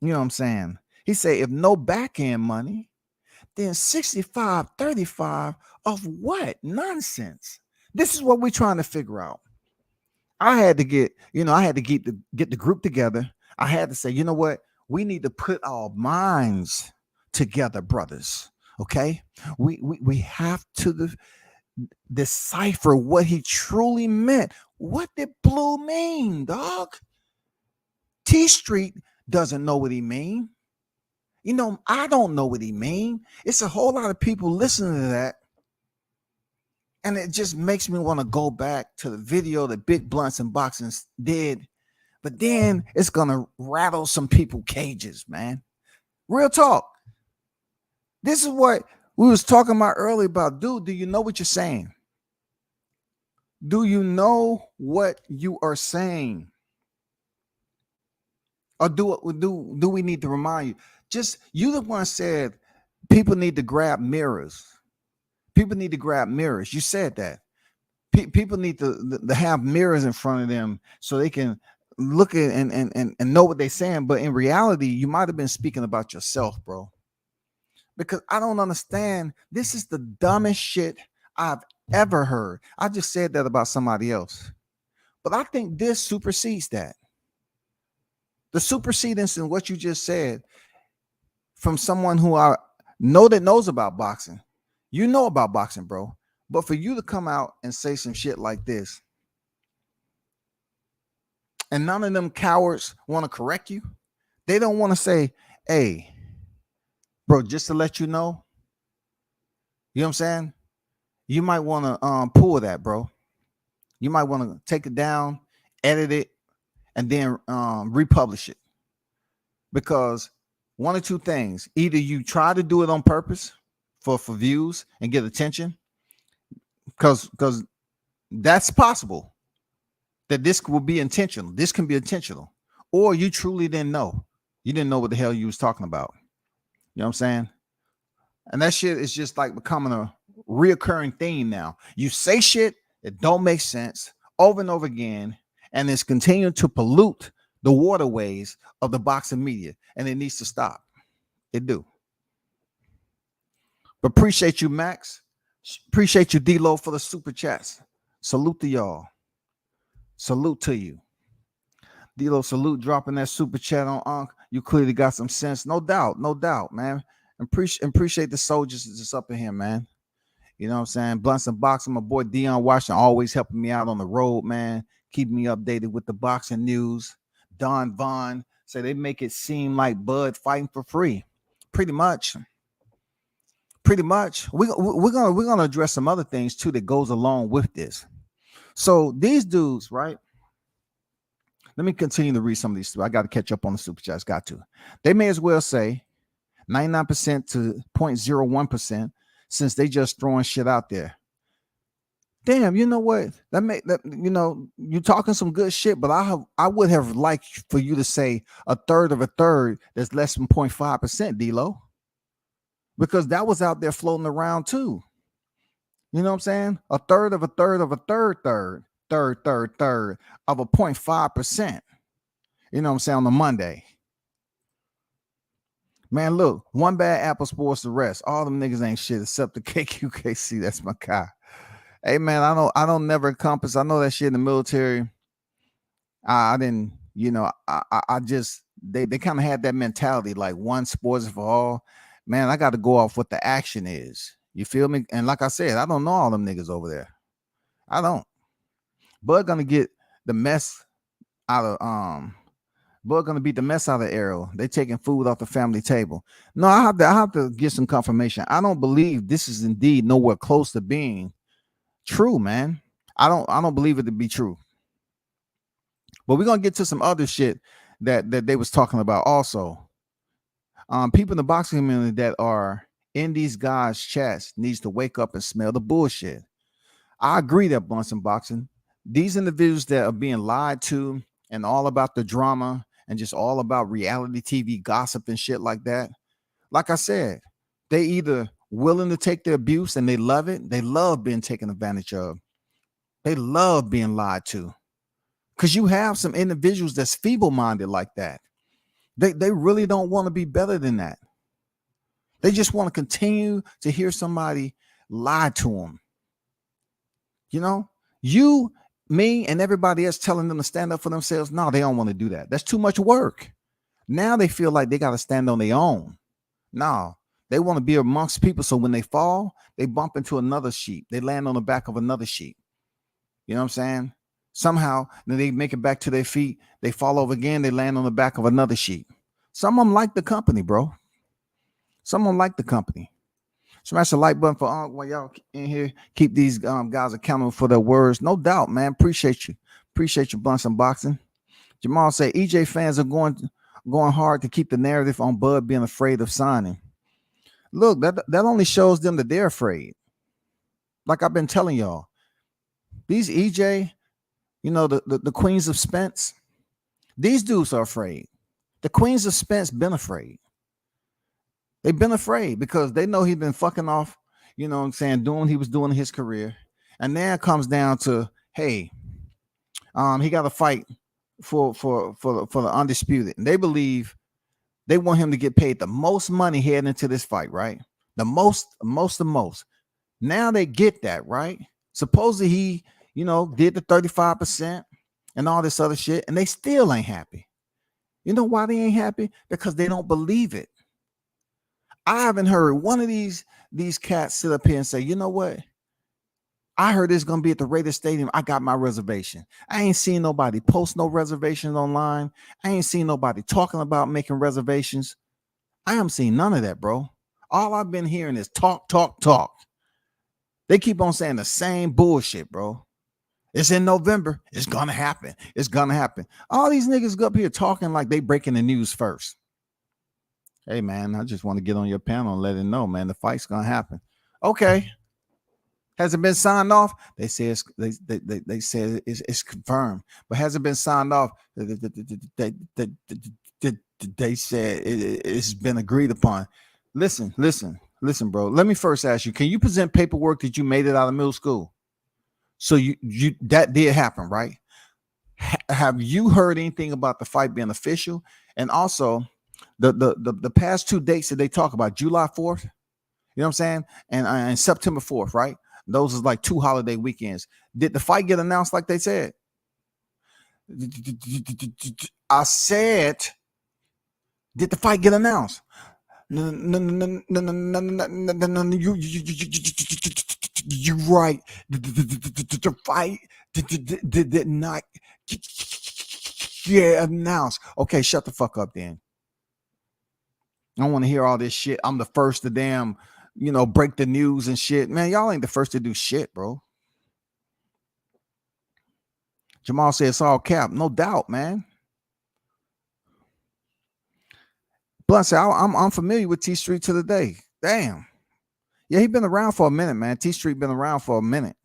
You know what I'm saying? He said, if no back end money, then 65-35 of what? Nonsense. This is what we're trying to figure out. I had to get the group together. I had to say, you know what? We need to put our minds together, brothers. Okay? We have to decipher what he truly meant. What did blue mean, dog? T Street doesn't know what he mean. You know, I don't know what he mean. It's a whole lot of people listening to that. And it just makes me want to go back to the video that Big Blunts and Boxing did. But then it's going to rattle some people cages, man. Real talk. This is what we was talking about earlier about, dude, do you know what you're saying? Do you know what you are saying? Or do we need to remind you? Just, you the one said people need to grab mirrors. People need to grab mirrors. You said that. People need to have mirrors in front of them so they can look at and know what they're saying. But in reality, you might have been speaking about yourself, bro. Because I don't understand. This is the dumbest shit I've ever heard. I just said that about somebody else. But I think this supersedes that. The supersedence in what you just said from someone who I know that knows about boxing. You know about boxing, bro. But for you to come out and say some shit like this, and none of them cowards want to correct you. They don't want to say, hey, bro, just to let you know, you know what I'm saying? You might want to pull that, bro. You might want to take it down, edit it, and then republish it. Because one or two things, either you try to do it on purpose for views and get attention, because that's possible that this will be intentional. This can be intentional. Or you truly didn't know. You didn't know what the hell you was talking about. You know what I'm saying? And that shit is just like becoming a reoccurring theme now. You say shit that don't make sense over and over again, and it's continuing to pollute the waterways of the boxing media, and it needs to stop. It do. But appreciate you, Max. Appreciate you, D-Lo, for the super chats. Salute to y'all. Salute to you. D-Lo, salute, dropping that super chat on Unc. You clearly got some sense. No doubt, man. Appreciate the soldiers that's up in here, man. You know what I'm saying? Blunts and Boxing, my boy Dion Washington, always helping me out on the road, man. Keeping me updated with the boxing news. Don Vaughn say they make it seem like Bud fighting for free. Pretty much. We're gonna address some other things too that goes along with this. So these dudes, right? Let me continue to read some of these. I got to catch up on the super chats. Got to. They may as well say 99% to 0.01% since they just throwing shit out there. Damn, you know what? You're talking some good shit, but I would have liked for you to say a third of a third that's less than 0.5%, D-Lo. Because that was out there floating around too. You know what I'm saying? A third of a third of a third of a 0.5%. You know what I'm saying? On a Monday. Man, look, one bad apple spoils the rest. All them niggas ain't shit except the KQKC. That's my guy. Hey man, I don't never encompass. I know that shit in the military. I didn't, I just they kind of had that mentality like one sports for all. Man, I got to go off what the action is. You feel me? And like I said, I don't know all them niggas over there. I don't. Bud gonna get the mess out of Bud gonna beat the mess out of Arrow. They taking food off the family table. No, I have to get some confirmation. I don't believe this is indeed nowhere close to being true, man. I don't believe it to be true. But we're gonna get to some other shit that they was talking about also. People in the boxing community that are in these guys' chats needs to wake up and smell the bullshit. I agree that Blunts and Boxing, these individuals that are being lied to and all about the drama and just all about reality TV gossip and shit like that. Like I said, they either willing to take the abuse and they love it. They love being taken advantage of. They love being lied to. Because you have some individuals that's feeble-minded like that. They really don't want to be better than that. They just want to continue to hear somebody lie to them. You know, you, me, and everybody else telling them to stand up for themselves. No, they don't want to do that. That's too much work. Now they feel like they got to stand on their own. No, they want to be amongst people. So when they fall, they bump into another sheep. They land on the back of another sheep. You know what I'm saying? Somehow, then they make it back to their feet. They fall over again. They land on the back of another sheep. Some of them like the company, bro. Some of them like the company. Smash the like button for while y'all in here. Keep these guys accountable for their words. No doubt, man. Appreciate you. Appreciate you, Bunch Unboxing. Jamal said EJ fans are going hard to keep the narrative on Bud being afraid of signing. Look, that only shows them that they're afraid. Like I've been telling y'all, these EJ, the queens of Spence, these dudes are afraid. The queens of Spence been afraid. They've been afraid because they know he's been fucking off, you know what I'm saying, doing what he was doing in his career. And now it comes down to, hey, he got to fight for the undisputed. And they believe they want him to get paid the most money heading into this fight, right? The most. Now they get that, right? Supposedly he, did the 35% and all this other shit, and they still ain't happy. You know why they ain't happy? Because they don't believe it. I haven't heard one of these cats sit up here and say, you know what? I heard it's going to be at the Raiders Stadium. I got my reservation. I ain't seen nobody post no reservations online. I ain't seen nobody talking about making reservations. I haven't seen none of that, bro. All I've been hearing is talk. They keep on saying the same bullshit, bro. It's in November. It's going to happen. It's going to happen. All these niggas go up here talking like they breaking the news first. Hey, man, I just want to get on your panel and let it know, man, the fight's going to happen. Okay. Has it been signed off? They say it's confirmed, but has it been signed off? They said it's been agreed upon. Listen, bro. Let me first ask you, can you present paperwork that you made it out of middle school? So you that did happen, right? Have you heard anything about the fight being official? And also the past 2 dates that they talk about, July 4th, you know what I'm saying? And September 4th, right? Those is like 2 holiday weekends. Did the fight get announced like they said? I said, did the fight get announced? No, you right. The fight did not get announced. Okay, shut the fuck up then. I don't want to hear all this shit. I'm the first to damn, break the news and shit. Man, y'all ain't the first to do shit, bro. Jamal said it's all cap. No doubt, man. Blunt said, I'm familiar with T Street to the day. Damn. Yeah, he been around for a minute, man. T Street been around for a minute.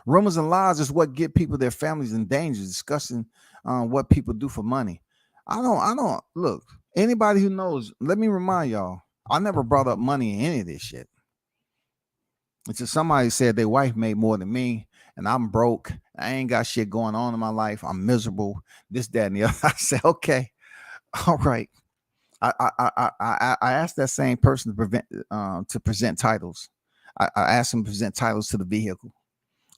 Rumors and lies is what get people, their families in danger, discussing what people do for money. I don't look. Anybody who knows, let me remind y'all, I never brought up money in any of this shit. It's just somebody said their wife made more than me, and I'm broke. I ain't got shit going on in my life. I'm miserable. This, that, and the other. I said, okay, all right. I asked that same person to present titles. I asked him to present titles to the vehicle.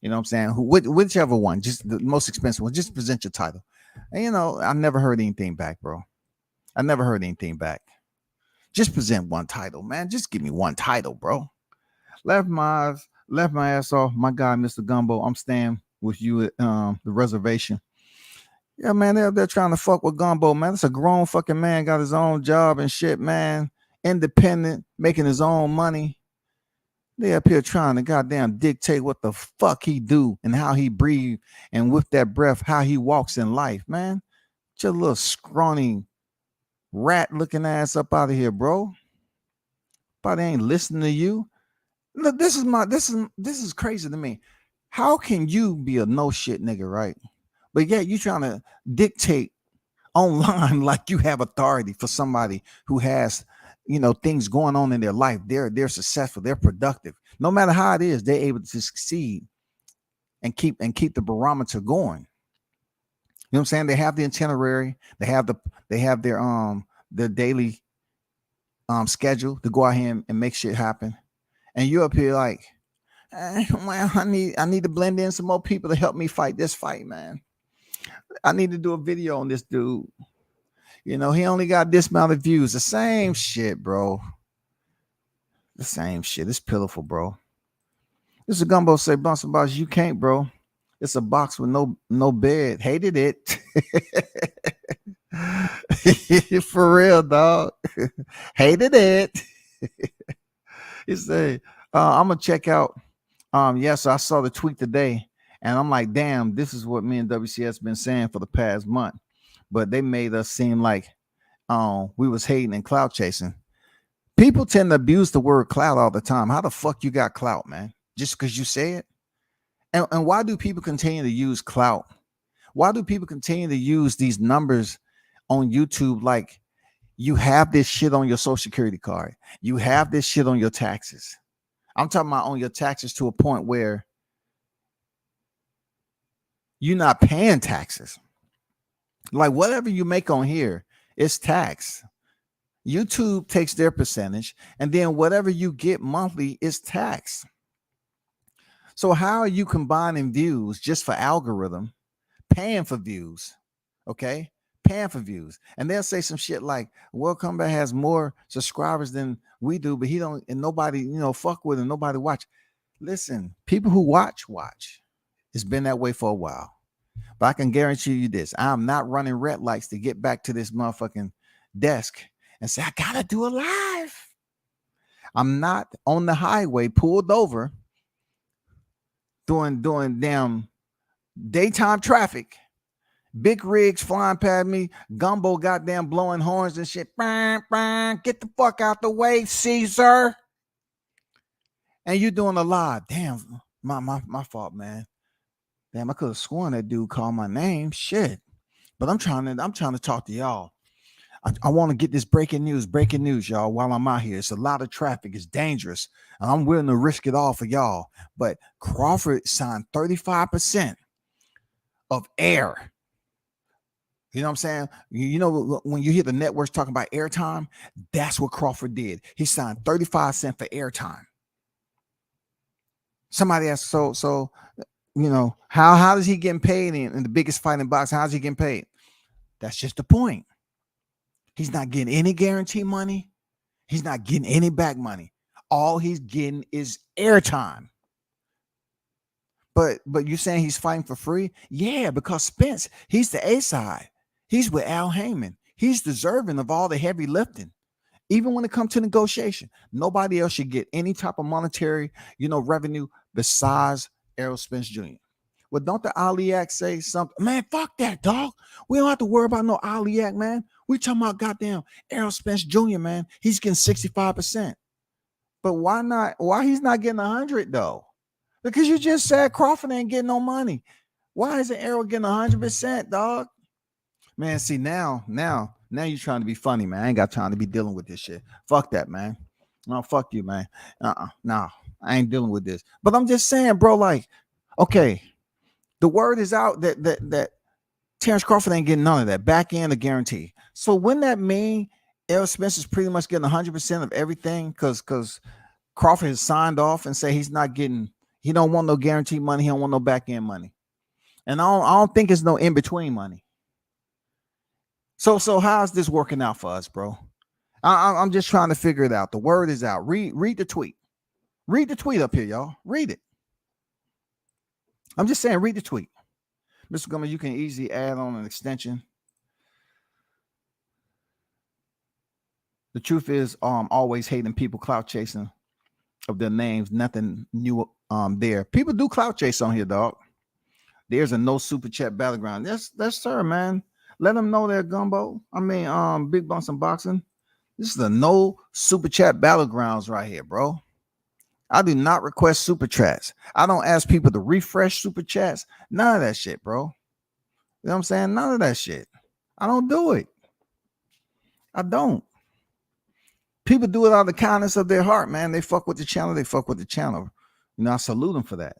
You know what I'm saying? Whichever one, just the most expensive one, just present your title. And I never heard anything back, bro. I never heard anything back. Just present one title, man. Just give me one title, bro. Left my ass off. My guy, Mr. Gumbo. I'm staying with you at the reservation. Yeah, man, they're trying to fuck with Gumbo, man. It's a grown fucking man, got his own job and shit, man. Independent, making his own money. They up here trying to goddamn dictate what the fuck he do and how he breathe, and with that breath, how he walks in life, man. Just a little scrawny rat looking ass up out of here, bro. Probably ain't listening to you. Look, this is crazy to me. How can you be a no shit nigga, right? But yeah, you trying to dictate online like you have authority for somebody who has, things going on in their life. They're successful, they're productive. No matter how it is, they're able to succeed and keep the barometer going. You know what I'm saying? They have the itinerary, they have their daily schedule to go out here and make shit happen. And you're up here like, well, I need to blend in some more people to help me fight this fight, man. I need to do a video on this dude. He only got this amount of views. The same shit, bro. The same shit. It's pitiful, bro. This is Gumbo say, Bunch of Boss, you can't, bro. It's a box with no bed. Hated it. For real, dog. Hated it. He said, I'm gonna check out. Yes, I saw the tweet today, and I'm like, damn, this is what me and WCS been saying for the past month. But they made us seem like we was hating and clout chasing. People tend to abuse the word clout all the time. How the fuck you got clout, man? Just because you say it? And why do people continue to use clout? Why do people continue to use these numbers on YouTube like you have this shit on your social security card? You have this shit on your taxes. I'm talking about on your taxes to a point where you're not paying taxes. Like whatever you make on here, it's tax. YouTube takes their percentage, and then whatever you get monthly is tax. So how are you combining views just for algorithm, paying for views? Okay, paying for views, and they'll say some shit like, "Well, Comeback has more subscribers than we do, but he don't, and nobody, fuck with him, nobody watch." Listen, people who watch. It's been that way for a while, but I can guarantee you this: I'm not running red lights to get back to this motherfucking desk and say I gotta do a live. I'm not on the highway pulled over doing damn daytime traffic. Big rigs flying past me, Gumbo goddamn blowing horns and shit. Bang, bang, get the fuck out the way, Caesar. And you doing a live. Damn, my fault, man. Damn, I could have sworn that dude called my name. Shit. But I'm trying to talk to y'all. I want to get this breaking news, y'all, while I'm out here. It's a lot of traffic. It's dangerous. And I'm willing to risk it all for y'all. But Crawford signed 35% of air. You know what I'm saying? You know, when you hear the networks talking about airtime, that's what Crawford did. He signed 35 cents for airtime. Somebody asked, so how is he getting paid in the biggest fight in boxing? How's he getting paid? That's just the point. He's not getting any guarantee money. He's not getting any back money. All he's getting is airtime. But you're saying he's fighting for free? Yeah, because Spence, he's the A side. He's with Al Heyman. He's deserving of all the heavy lifting. Even when it comes to negotiation, nobody else should get any type of monetary, revenue besides Errol Spence Jr. Well, don't the Ali Act say something? Man, fuck that, dog. We don't have to worry about no Ali Act, man. We talking about goddamn Errol Spence Jr., man. He's getting 65%. But why not? Why he's not getting 100 though? Because you just said Crawford ain't getting no money. Why isn't Errol getting 100%, dog? Man, see now you're trying to be funny, man. I ain't got time to be dealing with this shit. Fuck that, man. No, fuck you, man. No, I ain't dealing with this. But I'm just saying, bro, like, okay, the word is out that Terrence Crawford ain't getting none of that. Back end, a guarantee. So wouldn't that mean Errol Spence is pretty much getting 100% of everything? Because Crawford has signed off and say he's not getting, he don't want no guarantee money. He don't want no back end money. And I don't think it's no in between money. So how's this working out for us, bro? I'm just trying to figure it out. The word is out. Read the tweet. Read the tweet up here, y'all. Read it. I'm just saying, read the tweet. Mr. Gummer, you can easily add on an extension. The truth is, always hating people clout chasing of their names. Nothing new there. People do clout chase on here, dog. There's a no super chat battleground. That's sir, man. Let them know they're Gumbo. I mean, Big Bumps and Boxing. This is the no super chat battlegrounds right here, bro. I do not request super chats. I don't ask people to refresh super chats. None of that shit, bro. You know what I'm saying? None of that shit. I don't do it. I don't. People do it out of the kindness of their heart, man. They fuck with the channel. They fuck with the channel. I salute them for that.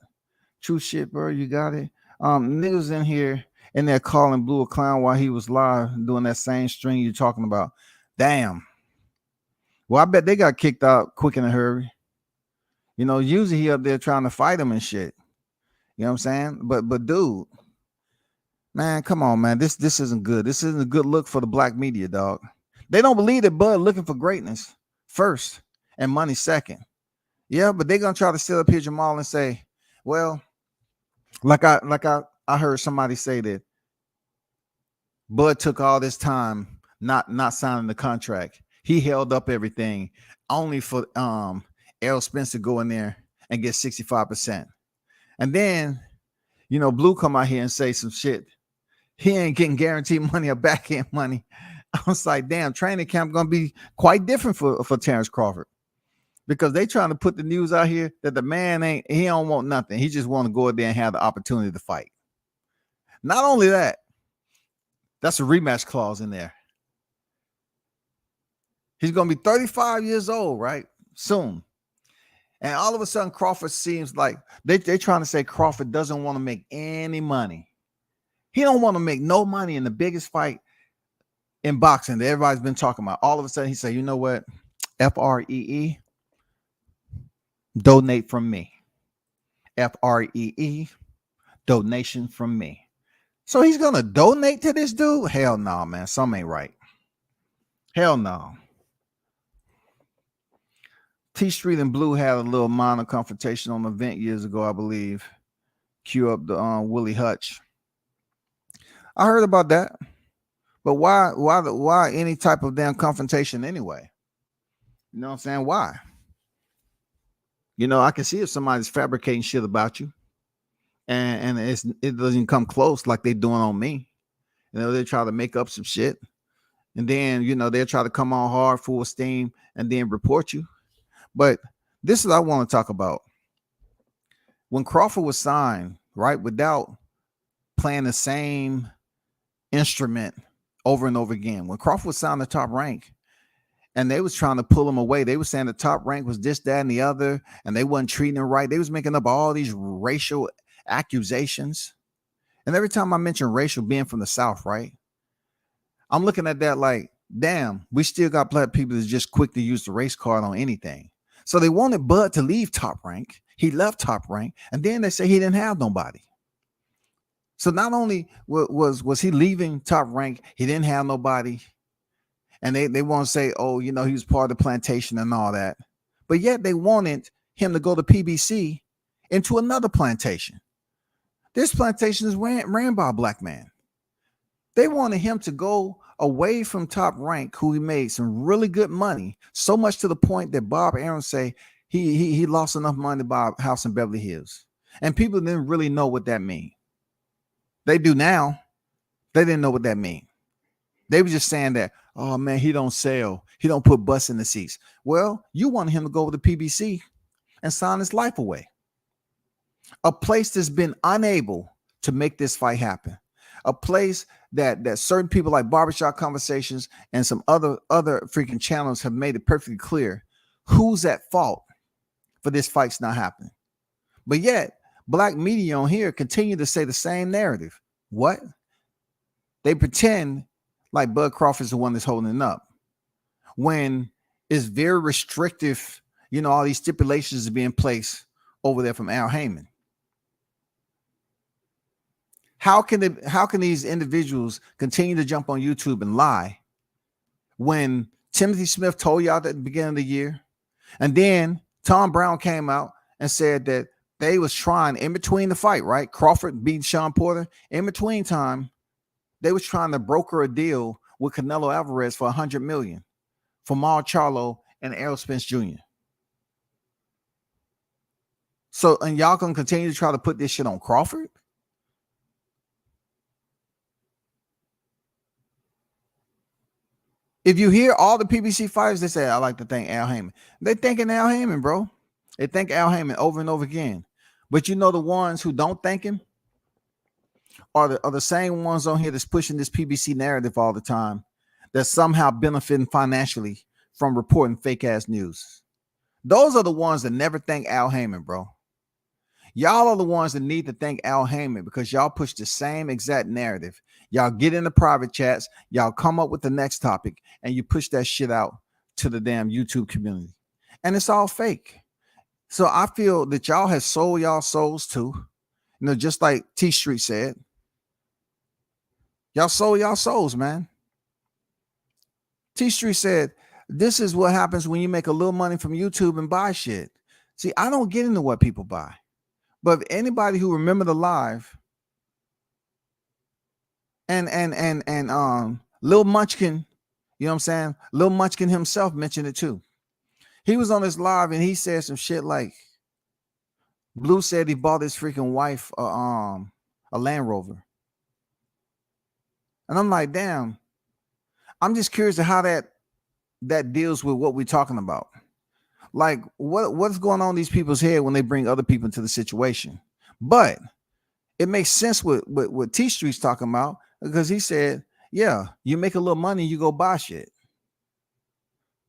True shit, bro. You got it. Niggas in here and they're calling Blue a clown while he was live doing that same string you're talking about. Damn. Well, I bet they got kicked out quick in a hurry. Usually he up there trying to fight him and shit. You know what I'm saying? But dude, man, come on, man. This isn't good. This isn't a good look for the black media, dog. They don't believe that Bud looking for greatness first and money second. Yeah, but they're gonna try to sit up here, Jamal, and say, well, I heard somebody say that Bud took all this time not signing the contract. He held up everything only for Errol Spence to go in there and get 65%. And then, Blue come out here and say some shit. He ain't getting guaranteed money or back end money. I was like, damn, training camp gonna be quite different for Terrence Crawford. Because they trying to put the news out here that the man he don't want nothing. He just want to go in there and have the opportunity to fight. Not only that, that's a rematch clause in there. He's going to be 35 years old, right? Soon. And all of a sudden, Crawford seems like they're trying to say Crawford doesn't want to make any money. He don't want to make no money in the biggest fight in boxing that everybody's been talking about. All of a sudden, he said, you know what? FREE, donate from me. FREE, donation from me. So he's going to donate to this dude? Hell no, man. Something ain't right. Hell no. T Street and Blue had a little minor confrontation on the event years ago, I believe. Cue up the Willie Hutch. I heard about that. But why any type of damn confrontation anyway? You know what I'm saying? Why? I can see if somebody's fabricating shit about you. And it doesn't come close like they're doing on me. They try to make up some shit. And then, they'll try to come on hard, full steam, and then report you. But this is what I want to talk about. When Crawford was signed, right, without playing the same instrument over and over again. When Crawford was signed to Top Rank, and they was trying to pull him away. They were saying the Top Rank was this, that, and the other, and they wasn't treating him right. They was making up all these racial accusations. And every time I mention racial, being from the South, right, I'm looking at that like, damn, we still got black people that's just quick to use the race card on anything. So they wanted Bud to leave Top Rank. He left Top Rank, and then they say he didn't have nobody. So not only was he leaving Top Rank, he didn't have nobody. And they want to say, oh, he was part of the plantation and all that. But yet they wanted him to go to PBC into another plantation. This plantation is ran by a black man. They wanted him to go away from Top Rank, who he made some really good money, so much to the point that Bob Aaron say he lost enough money to buy a house in Beverly Hills. And people didn't really know what that mean. They do now. They didn't know what that mean. They were just saying that, oh man, he don't sell. He don't put butts in the seats. Well, you want him to go to PBC and sign his life away. A place that's been unable to make this fight happen. A place that certain people like Barbershop Conversations and some other freaking channels have made it perfectly clear who's at fault for this fight's not happening. But yet, black media on here continue to say the same narrative. What? They pretend like Bud Crawford's the one that's holding it up, when it's very restrictive, all these stipulations are being placed over there from Al Heyman. How can these individuals continue to jump on YouTube and lie when Timothy Smith told y'all at the beginning of the year, and then Tom Brown came out and said that they was trying in between the fight, right? Crawford beat Sean Porter. In between time, they was trying to broker a deal with Canelo Alvarez for $100 million for Maul Charlo and Errol Spence Jr. So, and y'all gonna continue to try to put this shit on Crawford? If you hear all the PBC fighters, they say, I like to thank Al Heyman. They thanking Al Heyman, bro. They thank Al Heyman over and over again. But the ones who don't thank him are the same ones on here that's pushing this PBC narrative all the time, that's somehow benefiting financially from reporting fake ass news. Those are the ones that never thank Al Heyman, bro. Y'all are the ones that need to thank Al Heyman, because y'all push the same exact narrative. Y'all get in the private chats, y'all come up with the next topic, and you push that shit out to the damn YouTube community. And it's all fake. So I feel that y'all have sold y'all souls too. Just like T Street said. Y'all sold y'all souls, man. T Street said, this is what happens when you make a little money from YouTube and buy shit. See, I don't get into what people buy. But anybody who remember the live and Lil Munchkin, you know what I'm saying? Lil Munchkin himself mentioned it too. He was on this live and he said some shit like Blue said he bought his freaking wife a Land Rover. And I'm like, damn, I'm just curious to how that deals with what we're talking about. Like what's going on in these people's head when they bring other people into the situation? But it makes sense with what T Street's talking about, because he said, yeah, you make a little money, you go buy shit.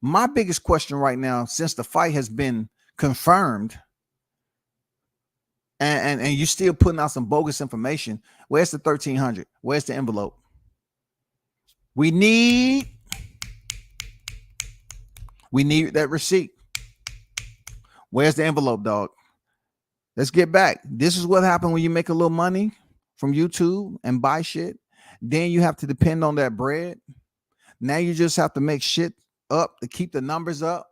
My biggest question right now, since the fight has been confirmed, and you're still putting out some bogus information, where's the 1,300? Where's the envelope? We need that receipt. Where's the envelope, dog? Let's get back. This is what happened when you make a little money from YouTube and buy shit. Then you have to depend on that bread. Now you just have to make shit up to keep the numbers up.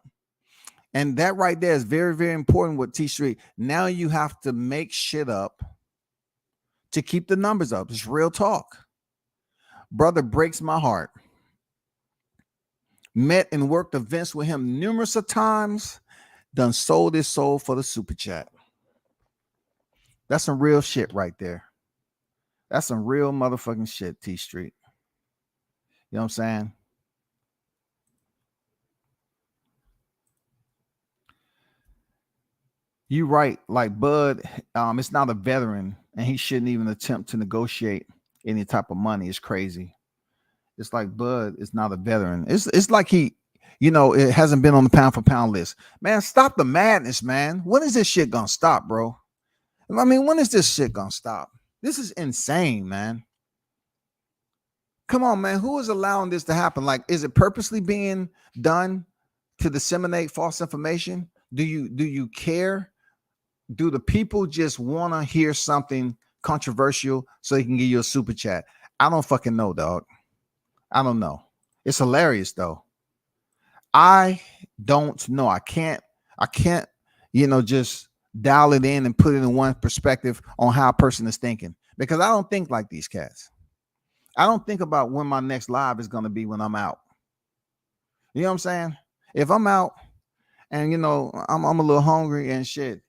And that right there is very, very important with T Street. Now you have to make shit up to keep the numbers up. It's real talk. Brother breaks my heart. Met and worked events with him numerous of times. Done sold his soul for the super chat. That's some real shit right there. That's some real motherfucking shit, T Street. You know what I'm saying? You right, like Bud, it's not a veteran, and he shouldn't even attempt to negotiate any type of money. It's crazy. It's like Bud is not a veteran. It's like he, it hasn't been on the pound for pound list. Man, stop the madness, man. When is this shit gonna stop, bro? I mean, when is this shit gonna stop? This is insane, man. Come on, man. Who is allowing this to happen? Like, is it purposely being done to disseminate false information? Do you care? Do the people just want to hear something controversial so they can give you a super chat? I don't fucking know, dog. I don't know. It's hilarious though. I don't know. I can't, just dial it in and put it in one perspective on how a person is thinking, because I don't think like these cats. I don't think about when my next live is going to be when I'm out. You know what I'm saying? If I'm out and I'm a little hungry and shit,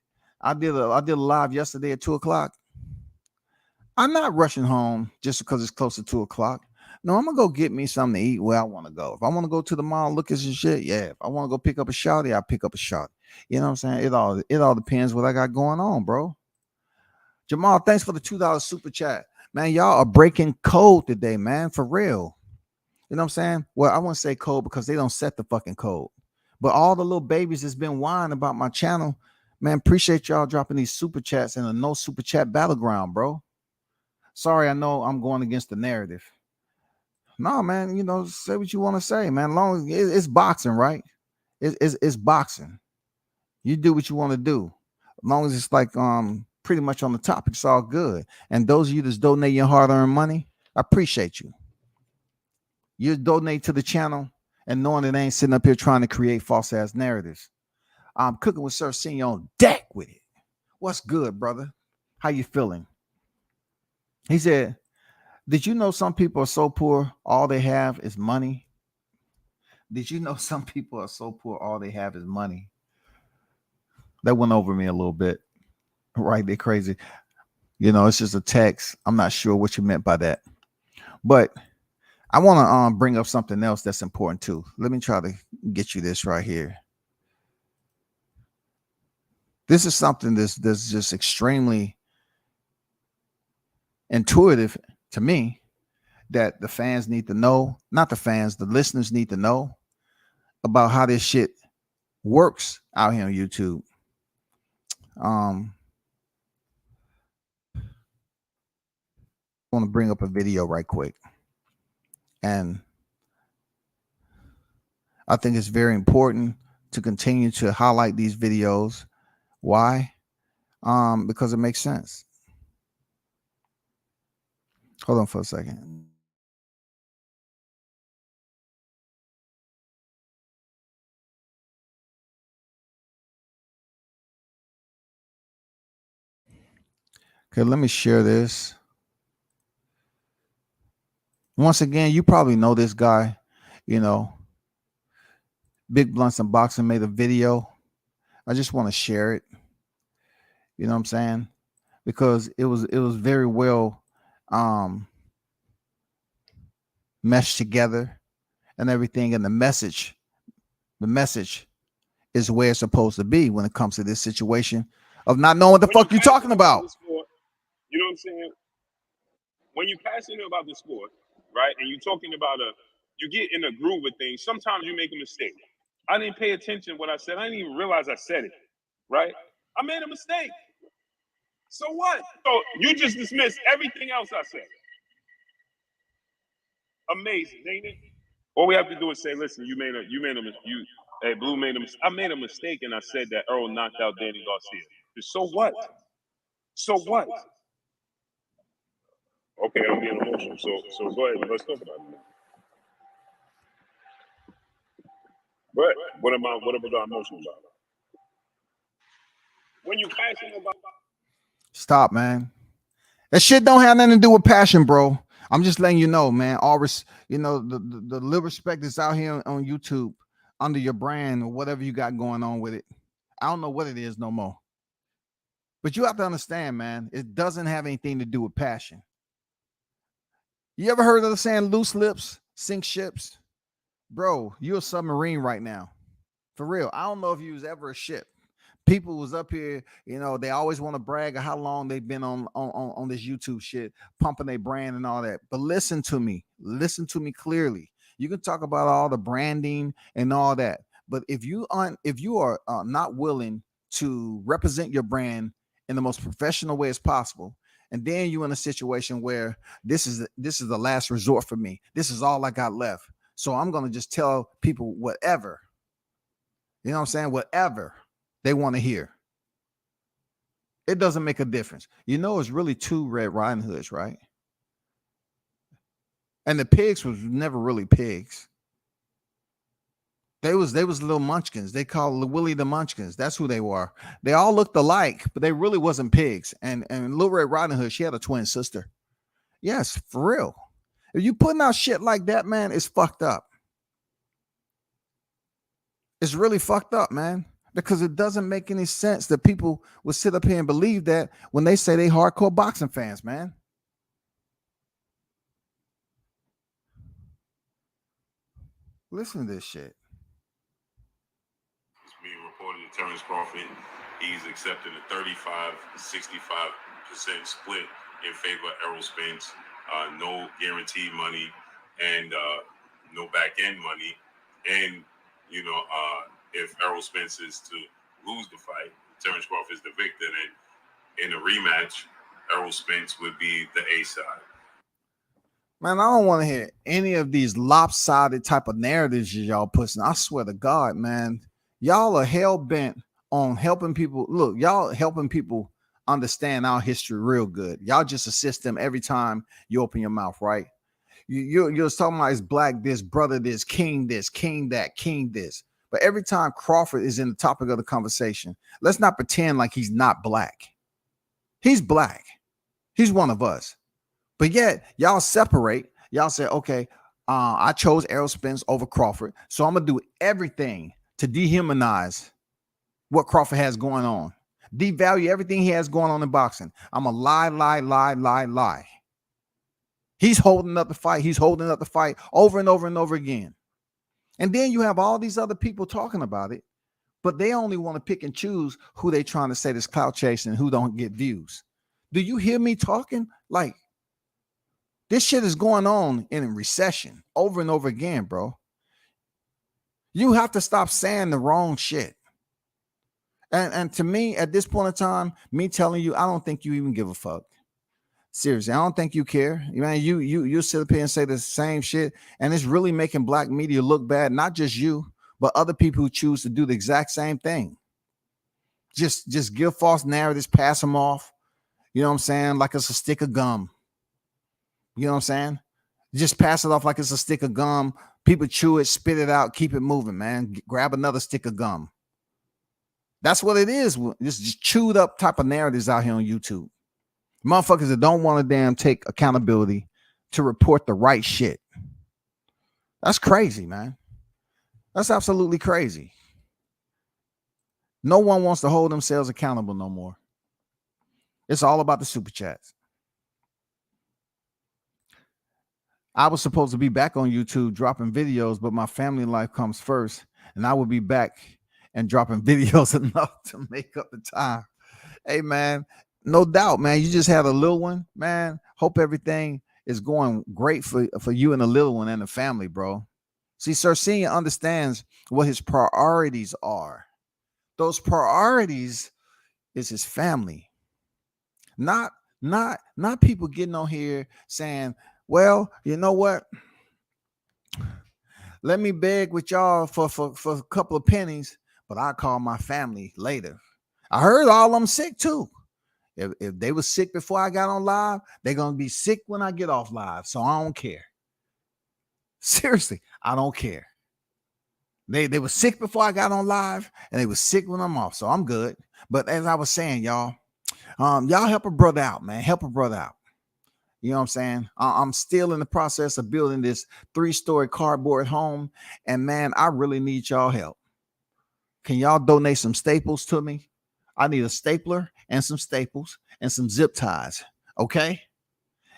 I did a live yesterday at 2:00. I'm not rushing home just because it's close to 2:00. No, I'm gonna go get me something to eat where I want to go. If I want to go to the mall, look at some shit, yeah. If I want to go pick up a shawty, I pick up a shot. You know what I'm saying? It all depends what I got going on, bro. Jamal, thanks for the $2 super chat. Man, y'all are breaking code today, man. For real. You know what I'm saying? Well, I won't say code because they don't set the fucking code. But all the little babies that's been whining about my channel, man, appreciate y'all dropping these super chats in a no super chat battleground, bro. Sorry, I know I'm going against the narrative. No, man, say what you want to say, man. Long as it's boxing, right? It's boxing. You do what you want to do. As long as it's like pretty much on the topic, it's all good. And those of you that's donating your hard-earned money, I appreciate you. You donate to the channel and knowing that I ain't sitting up here trying to create false ass narratives. I'm cooking with Sir Senior on deck with it. What's good, brother? How you feeling? He said, did you know some people are so poor, all they have is money? Did you know some people are so poor, all they have is money? That went over me a little bit. Right? They're crazy. It's just a text. I'm not sure what you meant by that. But I want to bring up something else that's important too. Let me try to get you this right here. This is something that's just extremely intuitive to me that the fans need to know. Not the fans, the listeners need to know about how this shit works out here on YouTube. I want to bring up a video right quick. And I think it's very important to continue to highlight these videos. Why? Because it makes sense. Hold on for a second. Okay, let me share this. Once again, you probably know this guy. You know, Big Blunts Unboxing made a video. I just want to share it. You know what I'm saying? Because it was very well meshed together and everything. And the message is where it's supposed to be when it comes to this situation of not knowing what the fuck you're talking about. Sport, you know what I'm saying? When you're passionate about the sport, right, and you're talking about you get in a groove with things, sometimes you make a mistake. I didn't pay attention what I said. I didn't even realize I said it, right? I made a mistake. So what? So you just dismissed everything else I said. Amazing, ain't it? All we have to do is say, listen, hey, Blue made a mistake. I made a mistake and I said that Earl knocked out Danny Garcia. So what? So what? Okay, I'm being emotional. So go ahead and let's talk about it. But what am I emotional about? When you passionate about Stop, man. That shit don't have nothing to do with passion, bro. I'm just letting you know, man. The little respect that's out here on YouTube under your brand or whatever you got going on with it. I don't know what it is no more. But you have to understand, man, it doesn't have anything to do with passion. You ever heard of the saying loose lips sink ships? Bro, you're a submarine right now. For real. I don't know if you was ever a ship. People was up here, they always want to brag of how long they've been on this YouTube shit, pumping their brand and all that. But listen to me clearly. You can talk about all the branding and all that, but if you are not willing to represent your brand in the most professional way as possible, and then you're in a situation where this is the last resort for me. This is all I got left. So I'm gonna just tell people whatever. You know what I'm saying? Whatever they want to hear. It doesn't make a difference. It's really two Red Riding Hoods, right? And the pigs was never really pigs. They was little munchkins. They called Willie the Munchkins. That's who they were. They all looked alike, but they really wasn't pigs. And Little Red Riding Hood, she had a twin sister. Yes, for real. If you putting out shit like that, man, it's fucked up. It's really fucked up, man. Because it doesn't make any sense that people will sit up here and believe that when they say they hardcore boxing fans, man. Listen to this shit. It's being reported that Terrence Crawford, he's accepting a 35-65% split in favor of Errol Spence. No guaranteed money and no back end money. And if Errol Spence is to lose the fight, Terrence Crawford is the victor, and in a rematch, Errol Spence would be the A side. Man, I don't want to hear any of these lopsided type of narratives y'all pushing. I swear to God, man, y'all are hell bent on helping people. Look, y'all helping people understand our history real good. Y'all just assist them every time you open your mouth, right? You're talking about it's black this, brother this, king that, king this. But every time Crawford is in the topic of the conversation, let's not pretend like he's not black. He's black. He's one of us. But yet, y'all separate. Y'all say, okay, I chose Errol Spence over Crawford, so I'm going to do everything to dehumanize what Crawford has going on. Devalue everything he has going on in boxing. I'm a lie. He's holding up the fight. He's holding up the fight over and over and over again. And then you have all these other people talking about it, but they only want to pick and choose who they trying to say this clout chasing and who don't get views. Do you hear me talking? Like, this shit is going on in a recession over and over again, bro. You have to stop saying the wrong shit. And to me, at this point in time, me telling you, I don't think you even give a fuck. Seriously, I don't think you care. Man, you sit up here and say the same shit, and it's really making black media look bad. Not just you, but other people who choose to do the exact same thing. Just give false narratives, pass them off. You know what I'm saying? Like it's a stick of gum. You know what I'm saying? Just pass it off like it's a stick of gum. People chew it, spit it out, keep it moving, man. Grab another stick of gum. That's what it is. Just chewed up type of narratives out here on YouTube. Motherfuckers that don't want to damn take accountability to report the right shit. That's crazy, man. That's absolutely crazy. No one wants to hold themselves accountable no more. It's all about the super chats. I was supposed to be back on YouTube dropping videos, but my family life comes first, and I will be back and dropping videos enough to make up the time. Hey, man, no doubt, man. You just had a little one, man. Hope everything is going great for you and the little one and the family, bro. See, Sir Senior understands what his priorities are. Those priorities is his family, not people getting on here saying, well, you know what? Let me beg with y'all for a couple of pennies, but I'll call my family later. I heard all of them sick too. If they were sick before I got on live, they're going to be sick when I get off live. So I don't care. Seriously, I don't care. They were sick before I got on live, and they were sick when I'm off. So I'm good. But as I was saying, y'all help a brother out, man. Help a brother out. You know what I'm saying? I'm still in the process of building this 3-story cardboard home. And man, I really need y'all help. Can y'all donate some staples to me? I need a stapler and some staples and some zip ties. Okay.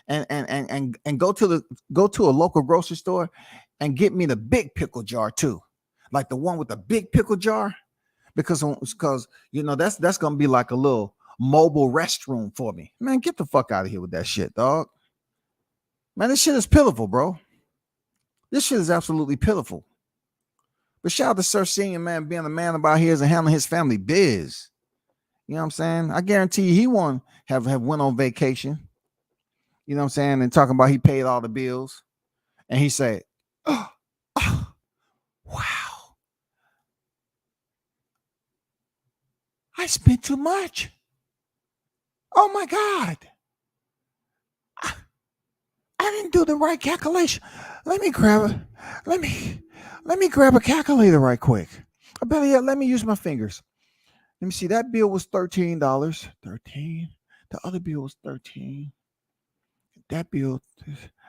And go to a local grocery store and get me the big pickle jar too. Like the one with the big pickle jar. Because you know, that's gonna be like a little mobile restroom for me. Man, get the fuck out of here with that shit, dog. Man, this shit is pitiful, bro. This shit is absolutely pitiful. But shout out to Sir Senior, man, being a man about his and handling his family biz. You know what I'm saying? I guarantee you he won't have went on vacation. You know what I'm saying? And talking about he paid all the bills. And he said, oh, wow. I spent too much. Oh my God. I didn't do the right calculation. Let me grab a calculator right quick. I better yet, let me use my fingers. Let me see. That bill was $13. 13. The other bill was 13. That bill,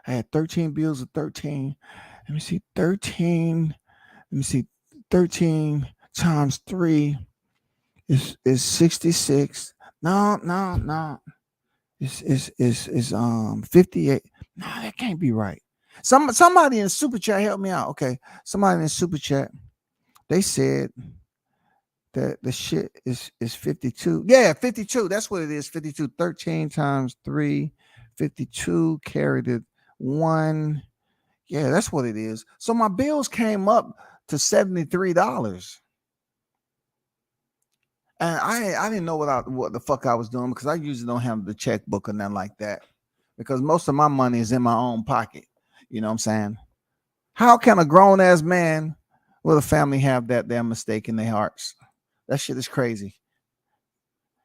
I had 13 bills of 13. Let me see. 13. Let me see. 13 times 3 is 66. No. It's 58. No, that can't be right. Somebody in super chat help me out. Okay. Somebody in super chat. They said that the shit is 52. Yeah, 52. That's what it is. 52. 13 times 3. 52 carried it 1. Yeah, that's what it is. So my bills came up to $73. And I didn't know what the fuck I was doing because I usually don't have the checkbook or nothing like that. Because most of my money is in my own pocket. You know what I'm saying? How can a grown ass man with a family have that damn mistake in their hearts? That shit is crazy.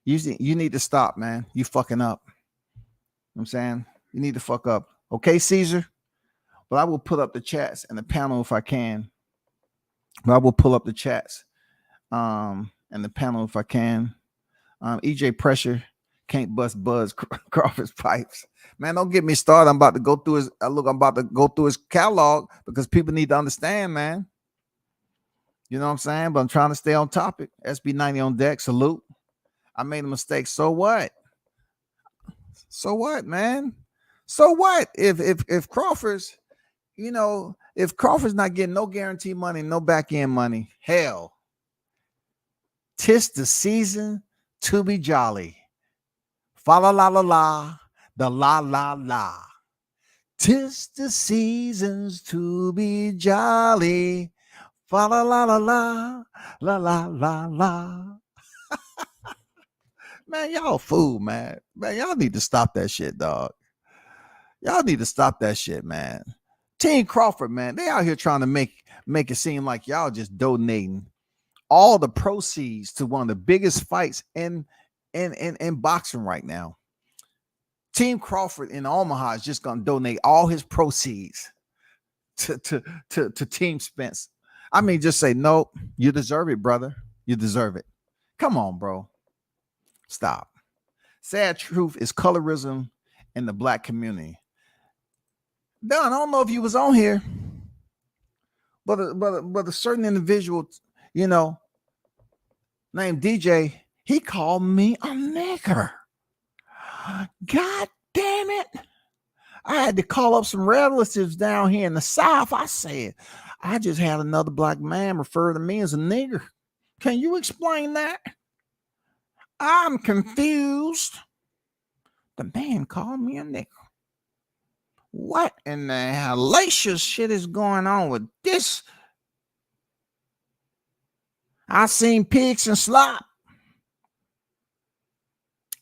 You need to stop, man. You fucking up. You know what I'm saying? You need to fuck up. Okay, Caesar? But I will put up the chats and the panel if I can. But I will pull up the chats and the panel if I can. EJ Pressure can't bust Buzz Crawford's pipes. Man, don't get me started. I'm about to go through his catalog because people need to understand, man. You know what I'm saying? But I'm trying to stay on topic. SB90 on deck. Salute. I made a mistake. So what? So what, man? So what? If Crawford's, you know, if Crawford's not getting no guarantee money, no back end money, hell, 'tis the season to be jolly. Fa la la la la, the la la la. 'Tis the seasons to be jolly. Fa la la la la, la la la la. Man, y'all fool, man. Man, y'all need to stop that shit, dog. Y'all need to stop that shit, man. Team Crawford, man, they out here trying to make it seem like y'all just donating all the proceeds to one of the biggest fights in boxing right now. Team Crawford in Omaha is just gonna donate all his proceeds to Team Spence. I mean, just say no. You deserve it, brother. You deserve it. Come on, bro. Stop. Sad truth is colorism in the black community. Don, I don't know if you was on here, but a certain individual, you know, named DJ, he called me a nigger. God damn it. I had to call up some relatives down here in the South. I said, I just had another black man refer to me as a nigger. Can you explain that? I'm confused. The man called me a nigger. What in the hellacious shit is going on with this? I seen pigs and slop.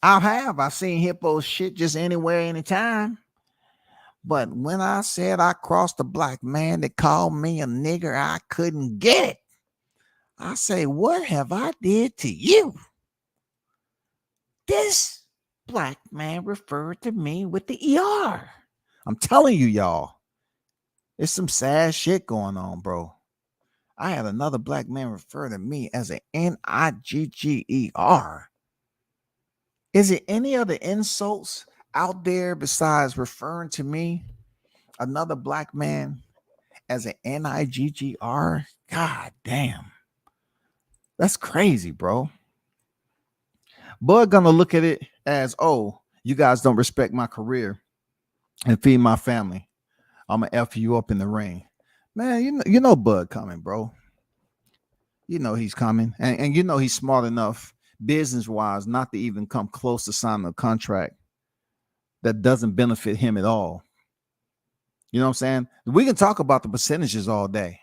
I've seen hippo shit just anywhere, anytime. But when I said I crossed a black man that called me a nigger, I couldn't get it. I say, what have I did to you? This black man referred to me with the ER. I'm telling you, y'all, there's some sad shit going on, bro. I had another black man refer to me as an Nigger. Is it any other insults out there besides referring to me, another black man, as an Nigger? God damn. That's crazy, bro. Bud gonna look at it as, oh, you guys don't respect my career and feed my family. I'm gonna F you up in the ring. Man, you know Bud coming, bro. You know he's coming. And you know he's smart enough, business-wise, not to even come close to signing a contract that doesn't benefit him at all. You know what I'm saying? We can talk about the percentages all day.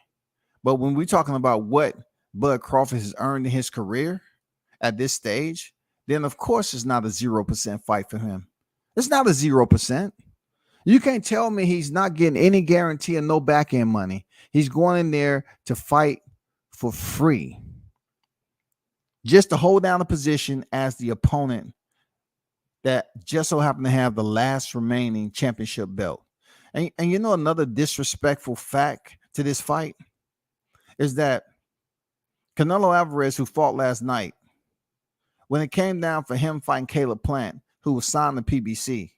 But when we're talking about what Bud Crawford has earned in his career at this stage, then of course it's not a 0% fight for him. It's not a 0%. You can't tell me he's not getting any guarantee and no back end money. He's going in there to fight for free, just to hold down a position as the opponent that just so happened to have the last remaining championship belt. And you know, another disrespectful fact to this fight is that Canelo Alvarez, who fought last night, when it came down for him fighting Caleb Plant, who was signed to PBC,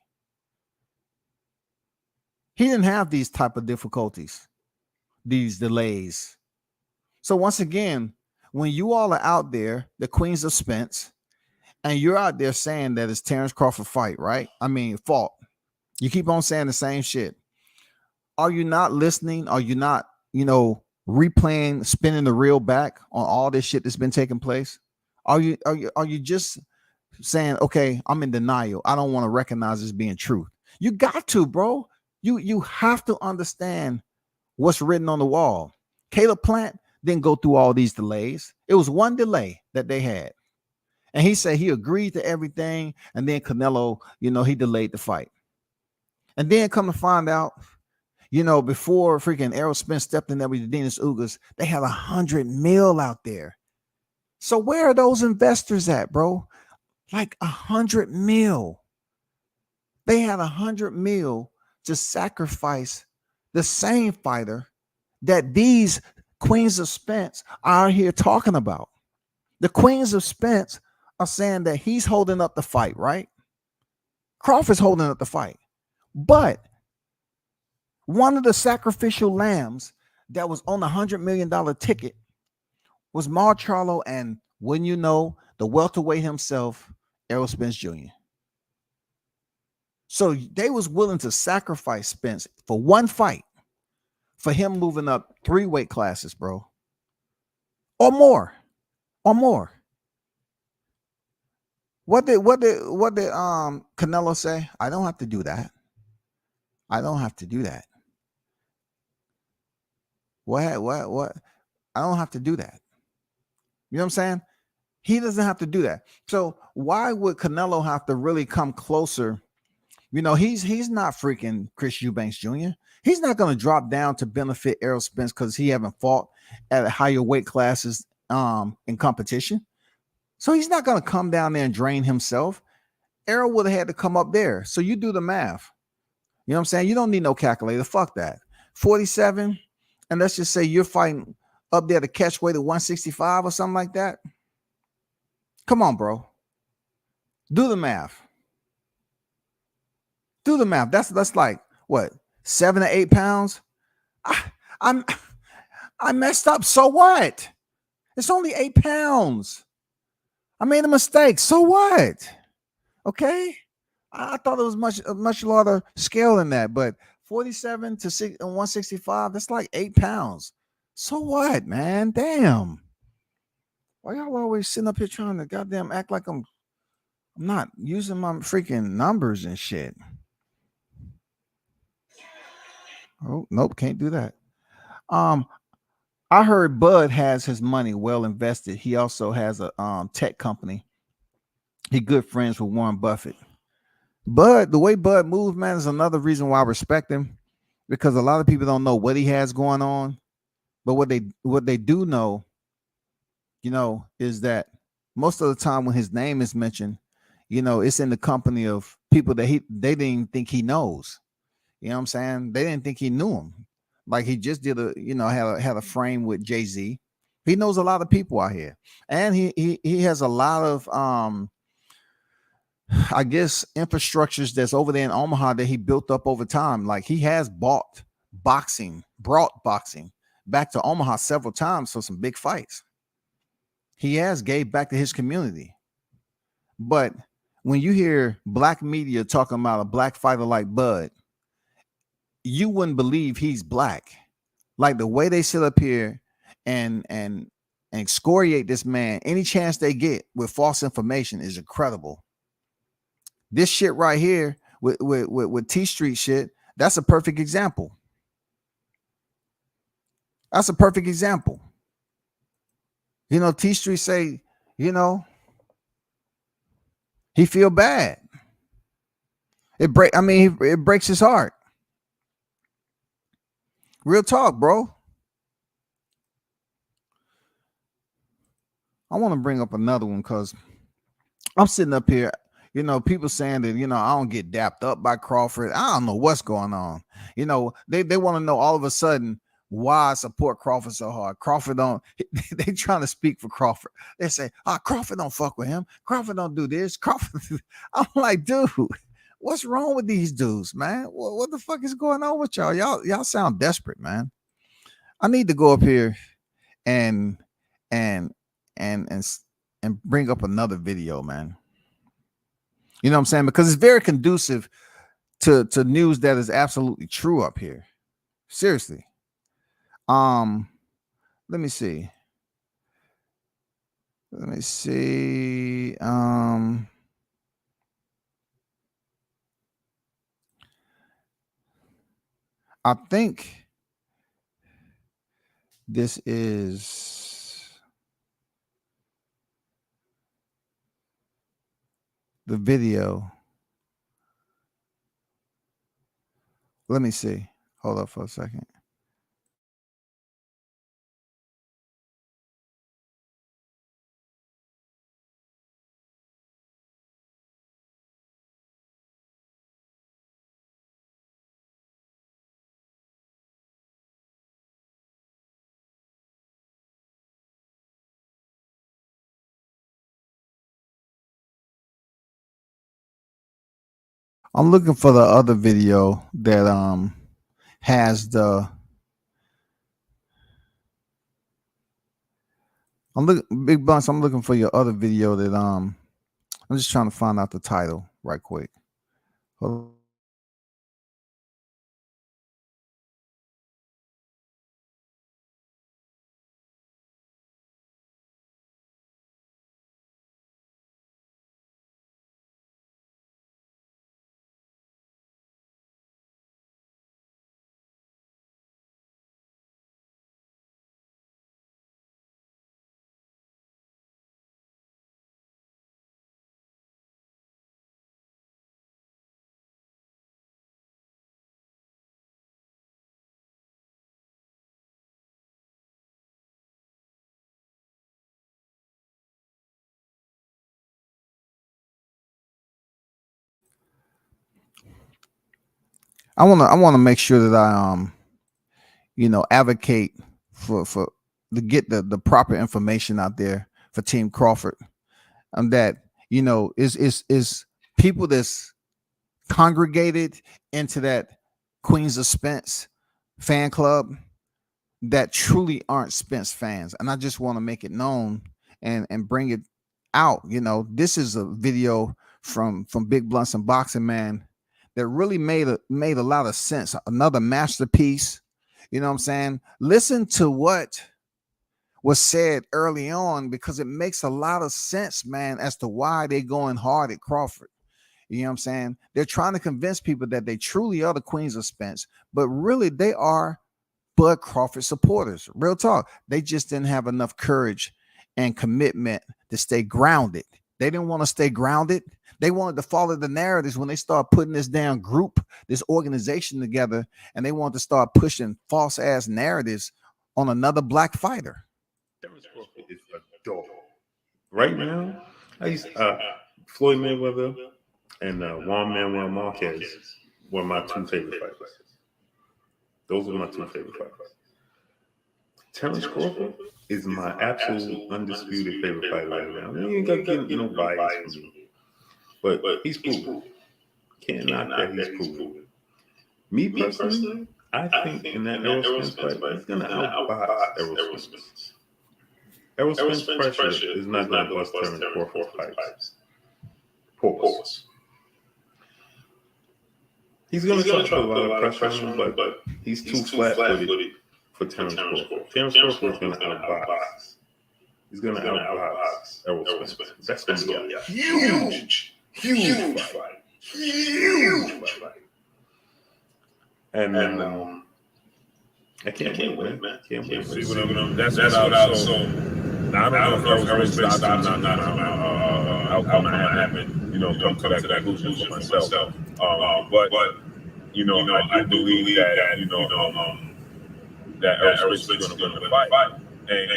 he didn't have these type of difficulties, these delays. So once again, when you all are out there, the queens of Spence, and you're out there saying that it's Terrence Crawford fight, right? I mean, fault. You keep on saying the same shit. Are you not listening? Are you not, replaying, spinning the reel back on all this shit that's been taking place? Are you just saying, okay, I'm in denial, I don't want to recognize this being truth? You got to, bro. You have to understand what's written on the wall. Caleb Plant didn't go through all these delays. It was one delay that they had. And he said he agreed to everything. And then Canelo, he delayed the fight. And then come to find out, before freaking Errol Spence stepped in there with Dennis Ugas, they had $100 million out there. So where are those investors at, bro? Like $100 million. They had $100 million to sacrifice the same fighter that these queens of Spence are here talking about. The queens of Spence are saying that he's holding up the fight, right? Crawford's holding up the fight. But one of the sacrificial lambs that was on the $100 million ticket was Mar Charlo, and wouldn't you know, the welterweight himself, Errol Spence Jr. So they was willing to sacrifice Spence for one fight for him moving up 3 weight classes, bro. Or more. What did Canelo say? I don't have to do that. What? I don't have to do that. You know what I'm saying? He doesn't have to do that. So why would Canelo have to really come closer? He's not freaking Chris Eubanks Jr. He's not going to drop down to benefit Errol Spence because he haven't fought at higher weight classes in competition. So he's not going to come down there and drain himself. Errol would have had to come up there. So you do the math. You know what I'm saying? You don't need no calculator. Fuck that. 47, and let's just say you're fighting up there to catch weight at 165 or something like that. Come on, bro. Do the math. Do the math. That's like what, 7 to 8 pounds. I'm I messed up. So what? It's only 8 pounds. I made a mistake. So what? Okay. I thought it was much larger scale than that, but 47 to 165, that's like 8 pounds. So what, man? Damn. Why y'all always sitting up here trying to goddamn act like I'm not using my freaking numbers and shit? Oh, nope, can't do that. I heard Bud has his money well invested. He also has a tech company. He good friends with Warren Buffett. Bud, the way Bud moves, man, is another reason why I respect him, because a lot of people don't know what he has going on, but what they do know, is that most of the time when his name is mentioned, it's in the company of people that they didn't even think he knows. You know what I'm saying? They didn't think he knew him. Like he just did had a frame with Jay-Z. He knows a lot of people out here, and he has a lot of I guess infrastructures that's over there in Omaha that he built up over time. Like he has brought boxing back to Omaha several times for some big fights. He has gave back to his community. But when you hear black media talking about a black fighter like Bud, you wouldn't believe he's black. Like the way they sit up here and excoriate this man any chance they get with false information is incredible. This shit right here with T Street shit, that's a perfect example. That's a perfect example. T Street say, he feel bad. It breaks his heart. Real talk, bro. I want to bring up another one because I'm sitting up here, people saying that, I don't get dapped up by Crawford. I don't know what's going on. They want to know all of a sudden why I support Crawford so hard. Crawford don't, they trying to speak for Crawford. They say, Crawford don't fuck with him. Crawford don't do this. Crawford. I'm like, dude, what's wrong with these dudes, man? What the fuck is going on with y'all? Y'all sound desperate, man. I need to go up here and bring up another video, man. You know what I'm saying? Because it's very conducive to news that is absolutely true up here. Seriously. Let me see. I think this is the video. Let me see. Hold up for a second. I'm looking for the other video that has the Big Bunch. I'm looking for your other video that I'm just trying to find out the title right quick. Hold I want to make sure that I advocate for to get the proper information out there for Team Crawford. That is people that's congregated into that Queens of Spence fan club that truly aren't Spence fans. And I just want to make it known and bring it out. This is a video from Big Blunts and Boxing, man, that really made a lot of sense. Another masterpiece. You know what I'm saying? Listen to what was said early on, because it makes a lot of sense, man, as to why they're going hard at Crawford. You know what I'm saying? They're trying to convince people that they truly are the Queens of Spence, but really they are Bud Crawford supporters. Real talk. They just didn't have enough courage and commitment to stay grounded. They didn't want to stay grounded. They wanted to follow the narratives when they start putting this damn group, this organization together, and they want to start pushing false ass narratives on another black fighter. Terrence Crawford is a dog. Right now, Floyd Mayweather and Juan Manuel Marquez were my two favorite fighters. Those are my two favorite fighters. Terrence Crawford is my absolute undisputed favorite fighter right now. You ain't got to get no bias from me. But he's proven. Can't knock that he's proven. Me personally, I think in that Errol Spence fight, he's going to outbox Errol Spence. Errol Spence pressure is not going to bust Terrence Crawford's fights. Pause. He's going to try to put a lot of pressure on him, but he's too flat-footed for Terrence Crawford. Terrence Crawford is going to outbox. He's going to outbox Errol Spence. That's going to be a huge fight. Huge fight. And I can't wait, man. Can't wait. See what I'm. That's out. So I don't know if Errol Spence stops not outcome I haven't, come to that conclusion for myself. But I do believe that that Errol Spence is going to fight. And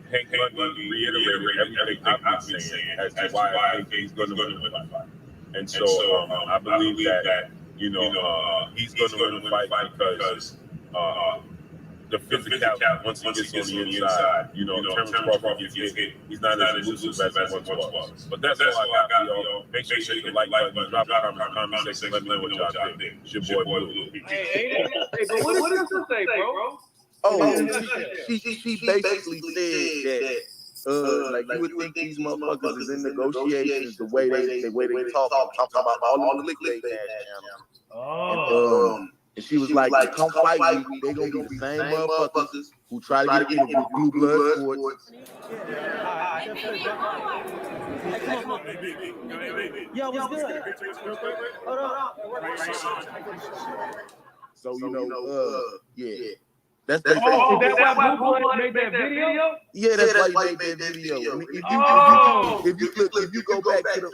Hank Lundy reiterated everything I've been saying as to why I think he's going to win the fight. And so I believe that he's going to win the fight because the physicality, once he gets on the inside, Terrence Crawford gets hit. He's not as elusive as he once was. But that's all I got for y'all. Make sure you hit the like button, drop a comment section, let me know what y'all think. It's your boy Blue. Hey, but what does this say, bro? She basically said that like you would think these motherfuckers is in negotiations the way they talk. I'm talking about all the clickbait channels. And she was like, to come fight me, they gonna be the same motherfuckers who try to get into blue blood sports. Yo, what's good? Hold on. So yeah. That's is that why Blue Blood made that video? Yeah, that's why you made that video. If you go back to the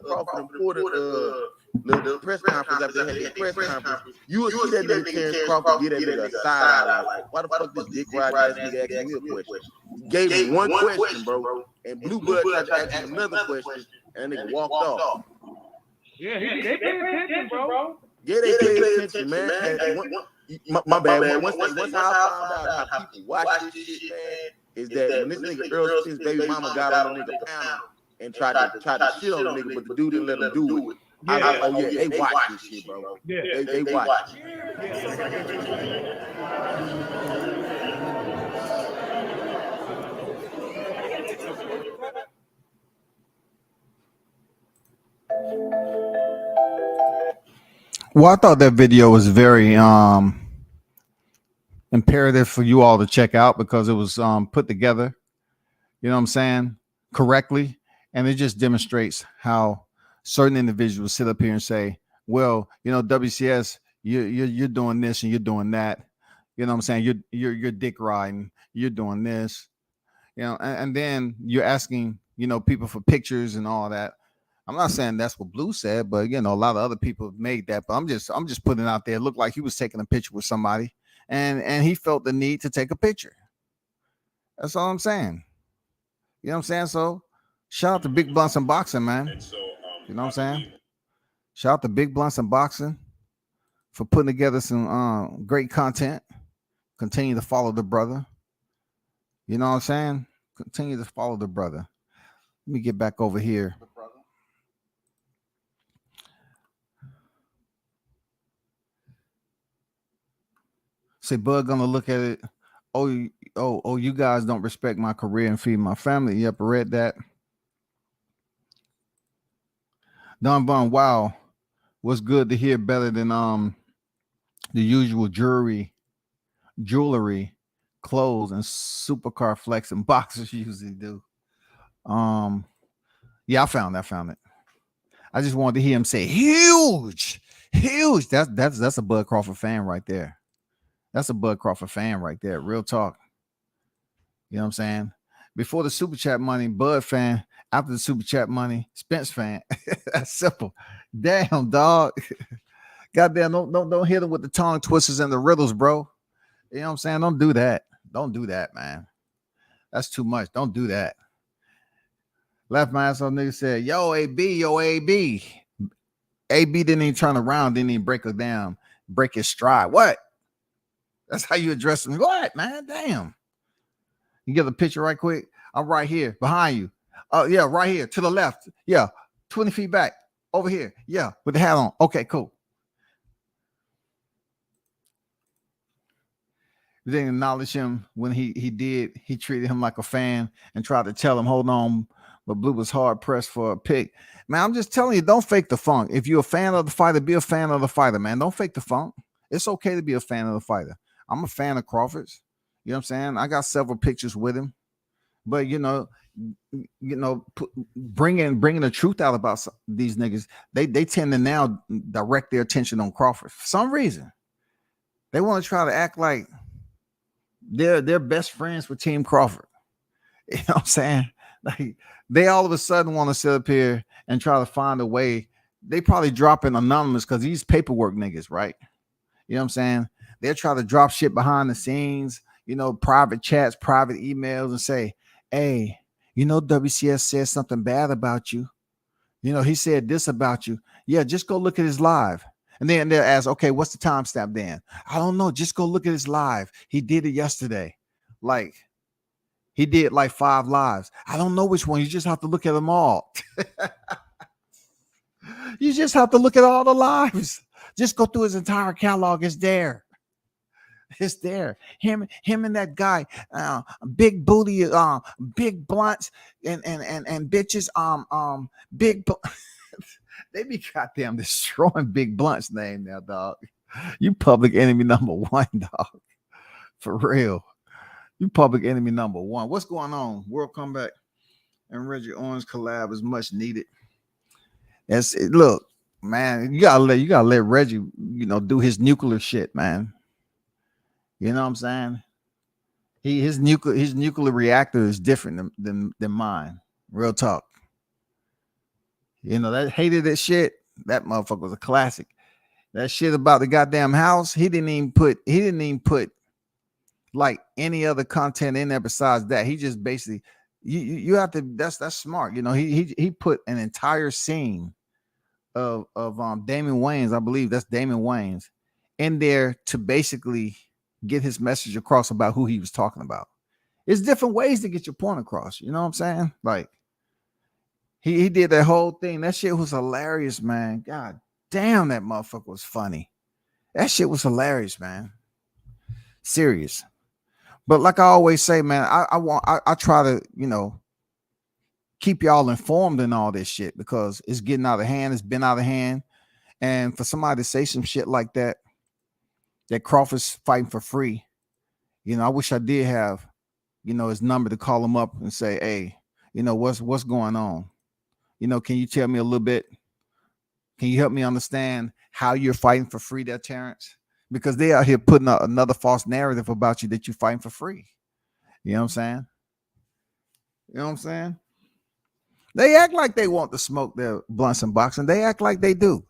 Crawford and Porter the press conference after they had the press conference, you would see that nigga Terrence Crawford get that nigga a side eye like, why the fuck this dick ride ass nigga asking me a question? Gave him one question, bro, and Blue Blood tried to ask him another question, and that nigga walked off. Yeah, they pay attention, bro. Yeah, they pay attention, man. My bad. Once I found out how people watch this shit, man, is that when this nigga Earl Spence baby mama got on the nigga panel and tried to shit on the nigga, but the dude didn't let him do it. They watch this shit, bro. Yeah, they watch it. Well, I thought that video was very imperative for you all to check out because it was put together, you know what I'm saying, correctly. And it just demonstrates how certain individuals sit up here and say, well, WCS, you're doing this and you're doing that. You know what I'm saying? You're dick riding, you're doing this, and then you're asking, people for pictures and all that. I'm not saying that's what Blue said, but a lot of other people have made that. But I'm just putting it out there. It looked like he was taking a picture with somebody, and he felt the need to take a picture. That's all I'm saying. You know what I'm saying? So shout out to Big Blunts and Boxing, man. And so, you know what I'm saying? Shout out to Big Blunts and Boxing for putting together some great content. Continue to follow the brother. You know what I'm saying? Continue to follow the brother. Let me get back over here. Say Bud gonna look at it. Oh, you guys don't respect my career and feed my family. Yep, I read that. Don Von, wow, what's good to hear better than the usual jewelry, clothes, and supercar flex and boxers usually do. Yeah, I found it. I just wanted to hear him say huge. That's a Bud Crawford fan right there. That's a Bud Crawford fan right there. Real talk. You know what I'm saying? Before the super chat money, Bud fan. After the super chat money, Spence fan. That's simple. Damn, dog. Goddamn, don't hit him with the tongue twisters and the riddles, bro. You know what I'm saying? Don't do that. Don't do that, man. That's too much. Don't do that. Left my ass on nigga said, yo, AB, yo, AB. AB didn't even turn around, didn't even break her down, break his stride. What? That's how you address him. What, man? Damn. You get the picture right quick. I'm right here behind you. Oh, yeah, right here to the left. Yeah, 20 feet back over here. Yeah, with the hat on. Okay, cool. We didn't acknowledge him when he did. He treated him like a fan and tried to tell him, hold on. But Blue was hard pressed for a pick. Man, I'm just telling you, don't fake the funk. If you're a fan of the fighter, be a fan of the fighter, man. Don't fake the funk. It's okay to be a fan of the fighter. I'm a fan of Crawford's. You know what I'm saying? I got several pictures with him. But, bringing the truth out about these niggas, they tend to now direct their attention on Crawford. For some reason, they want to try to act like they're best friends with Team Crawford. You know what I'm saying? Like, they all of a sudden want to sit up here and try to find a way. They probably drop in anonymous because these paperwork niggas, right? You know what I'm saying? They'll try to drop shit behind the scenes, private chats, private emails, and say, hey, WCS said something bad about you. He said this about you. Yeah, just go look at his live. And then they'll ask, okay, what's the timestamp then? I don't know. Just go look at his live. He did it yesterday. Like, he did like 5 lives. I don't know which one. You just have to look at them all. You just have to look at all the lives. Just go through his entire catalog. It's there. It's there. Him and that guy, big booty, big blunts and bitches, big. They be goddamn destroying Big Blunt's name now, dog. You public enemy number 1, dog. For real. You public enemy number 1. What's going on? World Comeback and Reggie Owens collab is much needed. Look, man, you gotta let Reggie, do his nuclear shit, man. You know what I'm saying? His nuclear reactor is different than mine. Real talk. That hated that shit. That motherfucker was a classic. That shit about the goddamn house, he didn't even put like any other content in there besides that. He just basically you have to that's smart. He put an entire scene of Damon Wayans, I believe that's Damon Wayans, in there to basically get his message across about who he was talking about. It's different ways to get your point across. You know what I'm saying? Like, he did that whole thing. That shit was hilarious, man. God damn, that motherfucker was funny. That shit was hilarious, man. Serious. But like I always say, man, I try to, keep y'all informed in all this shit because it's getting out of hand. It's been out of hand. And for somebody to say some shit like that Crawford's fighting for free, I wish I did have, his number to call him up and say, hey, what's going on? Can you tell me a little bit? Can you help me understand how you're fighting for free there, Terrence? Because they out here putting out another false narrative about you that you're fighting for free. You know what I'm saying? You know what I'm saying? They act like they want to smoke their blunts and boxing. They act like they do.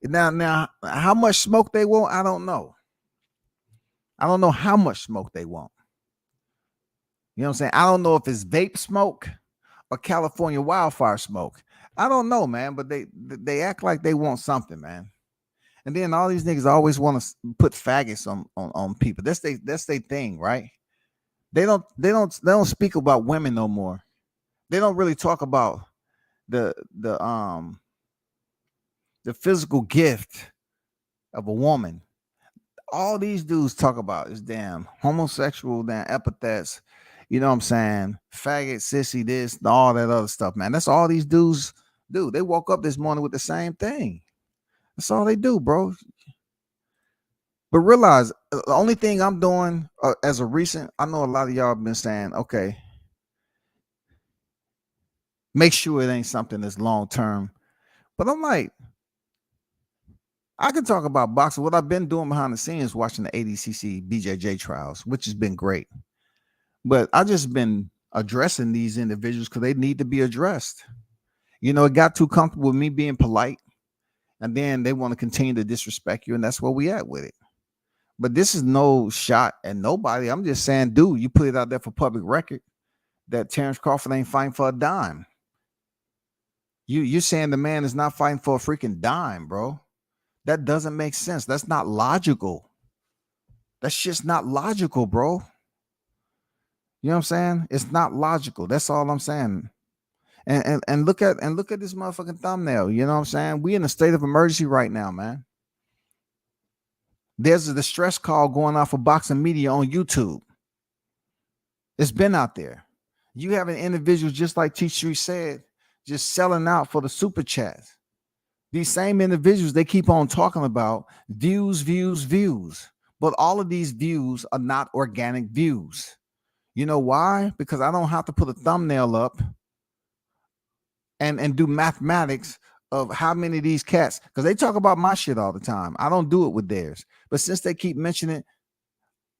Now, how much smoke they want, I don't know. I don't know how much smoke they want. You know what I'm saying? I don't know if it's vape smoke or California wildfire smoke. I don't know, man, but they act like they want something, man. And then all these niggas always want to put faggots on people. That's their thing, right? They don't speak about women no more. They don't really talk about the physical gift of a woman. All these dudes talk about is damn homosexual, damn epithets. You know what I'm saying? Faggot, sissy, this, and all that other stuff, man. That's all these dudes do. They woke up this morning with the same thing. That's all they do, bro. But realize the only thing I'm doing as a recent, I know a lot of y'all have been saying, okay, make sure it ain't something that's long term. But I'm like, I can talk about boxing. What I've been doing behind the scenes, watching the ADCC BJJ trials, which has been great. But I just been addressing these individuals because they need to be addressed. You know, it got too comfortable with me being polite, and then they want to continue to disrespect you, and that's where we at with it. But this is no shot at nobody. I'm just saying, dude, you put it out there for public record that Terrence Crawford ain't fighting for a dime. You're saying the man is not fighting for a freaking dime, bro. That doesn't make sense. That's not logical. That's just not logical, bro. You know what I'm saying? It's not logical. That's all I'm saying. And look at this motherfucking thumbnail. You know what I'm saying? We in a state of emergency right now, man. There's a distress call going off of boxing media on YouTube. It's been out there. You have an individual, just like T3 said, just selling out for the super chats. These same individuals, they keep on talking about views. But all of these views are not organic views. You know why? Because I don't have to put a thumbnail up and do mathematics of how many of these cats, because they talk about my shit all the time. I don't do it with theirs. But since they keep mentioning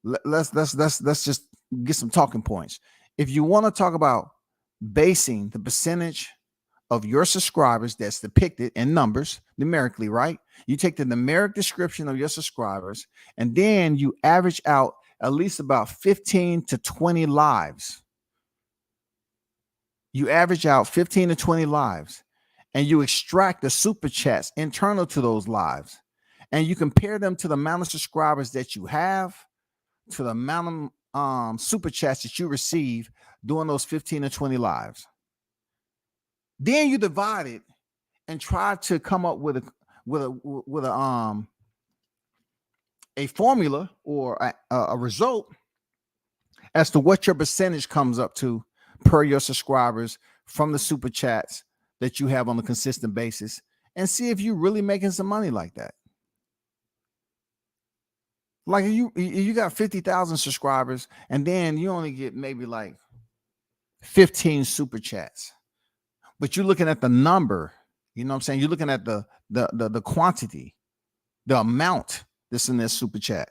it, let's just get some talking points. If you want to talk about basing the percentage of your subscribers that's depicted in numbers, numerically, right? You take the numeric description of your subscribers, and then you average out at least about 15 to 20 lives. You average out 15 to 20 lives, and you extract the super chats internal to those lives, and you compare them to the amount of subscribers that you have to the amount of super chats that you receive during those 15 to 20 lives. Then you divide it and try to come up with a formula or a result as to what your percentage comes up to per your subscribers from the super chats that you have on a consistent basis, and see if you're really making some money like that. Like you got 50,000 subscribers, and then you only get maybe like 15 super chats. But you're looking at the number, you know what I'm saying? You're looking at the quantity, the amount that's in this super chat.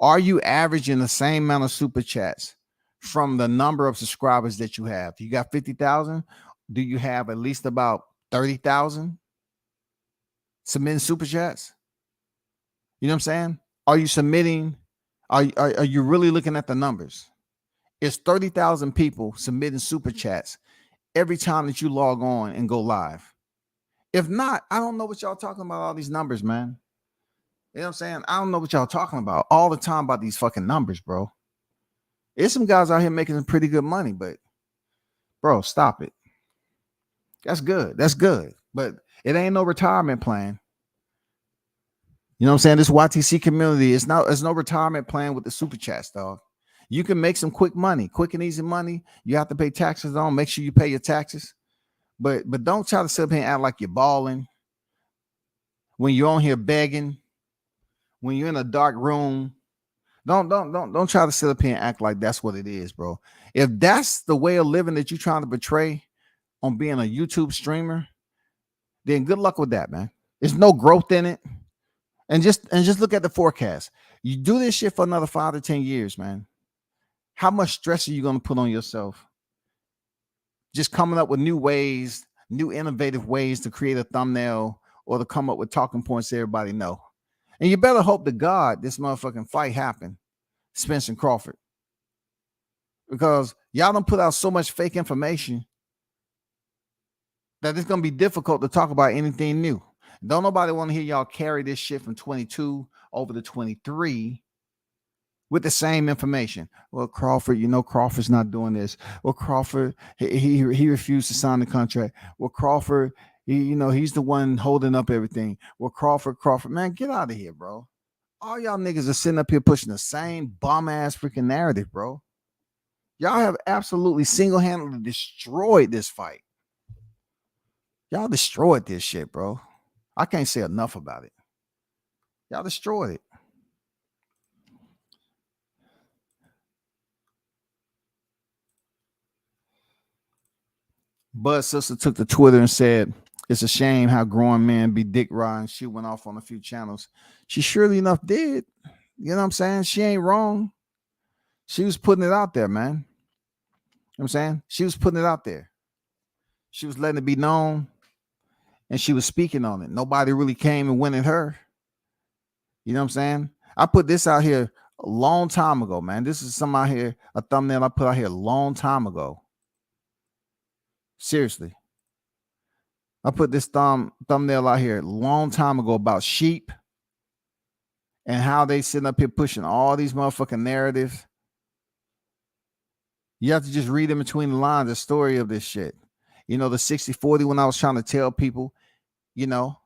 Are you averaging the same amount of super chats from the number of subscribers that you have? You got 50,000. Do you have at least about 30,000 submitting super chats? You know what I'm saying? Are you submitting? Are you really looking at the numbers? It's 30,000 people submitting super chats every time that you log on and go live. If not, I don't know what y'all talking about, all these numbers, man. You know what I'm saying? I don't know what y'all talking about all the time about these fucking numbers, bro. There's some guys out here making some pretty good money, but bro, stop it. That's good. That's good. But it ain't no retirement plan. You know what I'm saying? This YTC community is no retirement plan with the super chats, dog. You can make some quick money, quick and easy money. You have to pay taxes on. Make sure you pay your taxes. But don't try to sit up here and act like you're balling when you're on here begging, when you're in a dark room. Don't try to sit up here and act like that's what it is, bro. If that's the way of living that you're trying to portray on being a YouTube streamer, then good luck with that, man. There's no growth in it. And just look at the forecast. You do this shit for another 5 to 10 years, man. How much stress are you going to put on yourself? Just coming up with new ways, new innovative ways to create a thumbnail or to come up with talking points that everybody know. And you better hope to God this motherfucking fight happen, Spence and Crawford. Because y'all don't put out so much fake information that it's going to be difficult to talk about anything new. Don't nobody want to hear y'all carry this shit from 22 over to 23 with the same information. Well, Crawford, you know, Crawford's not doing this. Well, Crawford, he refused to sign the contract. Well, Crawford, he's the one holding up everything. Well, Crawford, man, get out of here, bro. All y'all niggas are sitting up here pushing the same bomb ass freaking narrative, bro. Y'all have absolutely single-handedly destroyed this fight. Y'all destroyed this shit, bro. I can't say enough about it. Y'all destroyed it. Bud's sister took to Twitter and said, "It's a shame how grown men be dick riding." She went off on a few channels. She surely enough did. You know what I'm saying? She ain't wrong. She was putting it out there, man. You know what I'm saying? She was putting it out there. She was letting it be known, and she was speaking on it. Nobody really came and went at her. You know what I'm saying? I put this out here a long time ago, man. This is some out here, a thumbnail I put out here a long time ago. Seriously. I put this thumbnail out here a long time ago about sheep and how they sitting up here pushing all these motherfucking narratives. You have to just read in between the lines the story of this shit. You know, the 60-40, when I was trying to tell people, you know,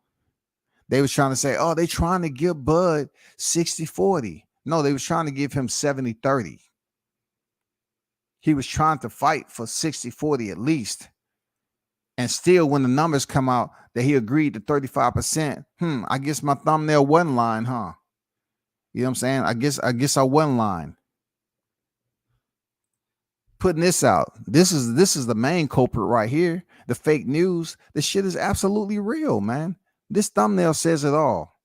they was trying to say, oh, they trying to give Bud 60-40. No, they was trying to give him 70-30. He was trying to fight for 60-40 at least. And still, when the numbers come out that he agreed to 35%, I guess my thumbnail wasn't lying, huh? You know what I'm saying? I guess I wasn't lying. Putting this out. This is the main culprit right here. The fake news. This shit is absolutely real, man. This thumbnail says it all.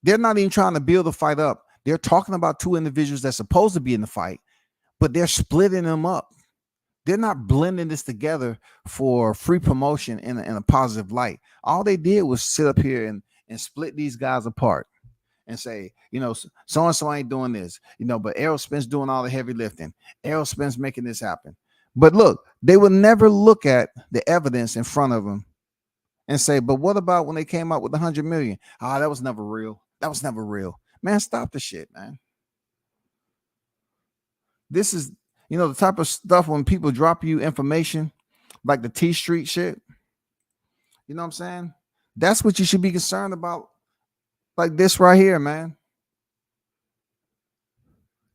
They're not even trying to build the fight up. They're talking about two individuals that's supposed to be in the fight, but they're splitting them up. They're not blending this together for free promotion in a positive light. All they did was sit up here and split these guys apart and say, you know, so-and-so ain't doing this, you know, but Errol Spence doing all the heavy lifting. Errol Spence making this happen. But look, they would never look at the evidence in front of them and say, but what about when they came out with 100 million? Ah, that was never real. That was never real. Man, stop the shit, man. This is, you know, the type of stuff when people drop you information like the T Street shit. You know what I'm saying? That's what you should be concerned about. Like this right here, man.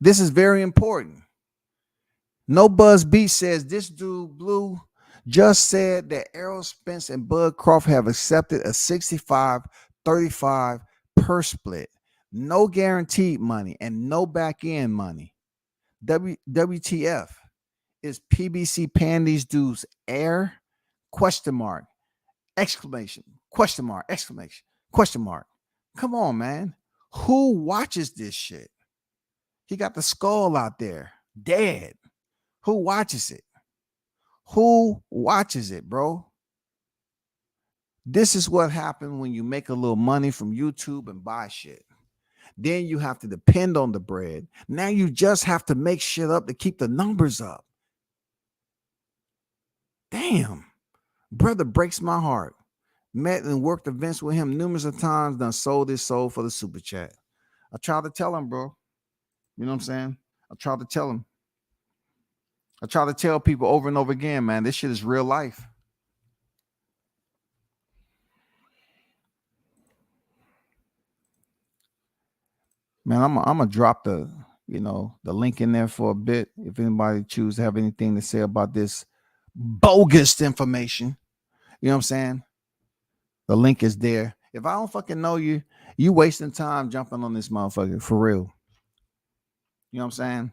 This is very important. No Buzz Beat says this dude Blue just said that Errol Spence and Bud Crawford have accepted a 65-35 per split. No guaranteed money and no back end money. WTF? Is PBC paying these dudes air? Question mark. Exclamation. Question mark. Exclamation. Question mark. Come on, man. Who watches this shit? He got the skull out there, dead. Who watches it? Who watches it, bro? This is what happens when you make a little money from YouTube and buy shit. Then you have to depend on the bread. Now you just have to make shit up to keep the numbers up. Damn. Brother breaks my heart. Met and worked events with him numerous of times, done sold his soul for the super chat. I tried to tell him, bro. You know what I'm saying? I tried to tell him. I try to tell people over and over again, man, this shit is real life. Man, I'm gonna drop the link in there for a bit. If anybody chooses to have anything to say about this bogus information, you know what I'm saying? The link is there. If I don't fucking know you, you wasting time jumping on this motherfucker for real. You know what I'm saying?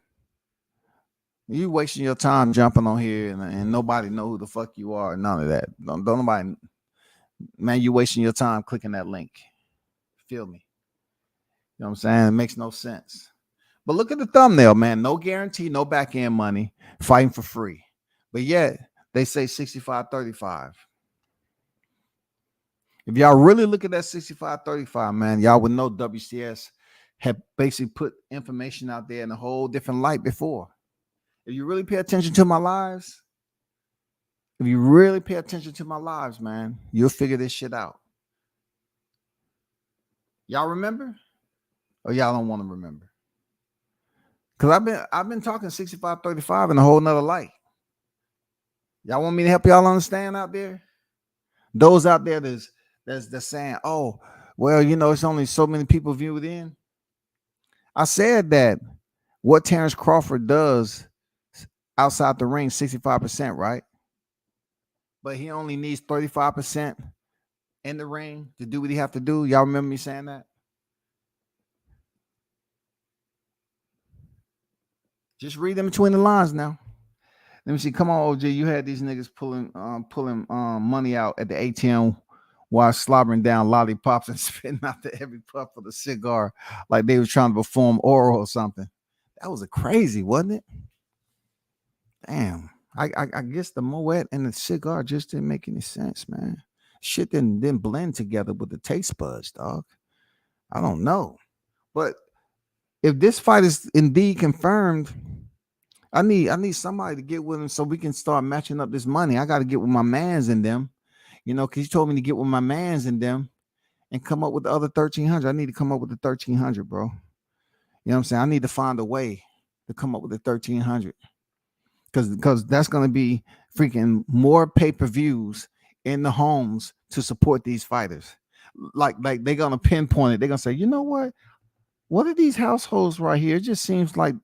You wasting your time jumping on here and nobody know who the fuck you are. None of that. Don't nobody, man, you wasting your time clicking that link. Feel me? You know what I'm saying? It makes no sense. But look at the thumbnail, man. No guarantee, no back end money, fighting for free. But yet they say 65-35. If y'all really look at that 65-35, man, y'all would know WCS had basically put information out there in a whole different light before. If you really pay attention to my lives, man, you'll figure this shit out. Y'all remember? Or y'all don't want to remember? Because I've been talking 65-35 in a whole nother light. Y'all want me to help y'all understand out there? Those out there that's saying, oh, Well, it's only so many people viewed in. I said that what Terrence Crawford does outside the ring, 65%, right? But he only needs 35% in the ring to do what he have to do. Y'all remember me saying that? Just read them between the lines now. Let me see. Come on, OJ. You had these niggas pulling money out at the ATM while slobbering down lollipops and spitting out every puff of the cigar like they were trying to perform oral or something. That was a crazy, wasn't it? Damn. I guess the Moet and the cigar just didn't make any sense, man. Shit didn't blend together with the taste buds, dog. I don't know. But if this fight is indeed confirmed, I need somebody to get with him so we can start matching up this money. I got to get with my mans in them, because he told me to get with my mans in them and come up with the other 1,300. I need to come up with the 1,300, bro. You know what I'm saying? I need to find a way to come up with the 1,300 because that's going to be freaking more pay-per-views in the homes to support these fighters. Like they're going to pinpoint it. They're going to say, you know what? What are these households right here? It just seems like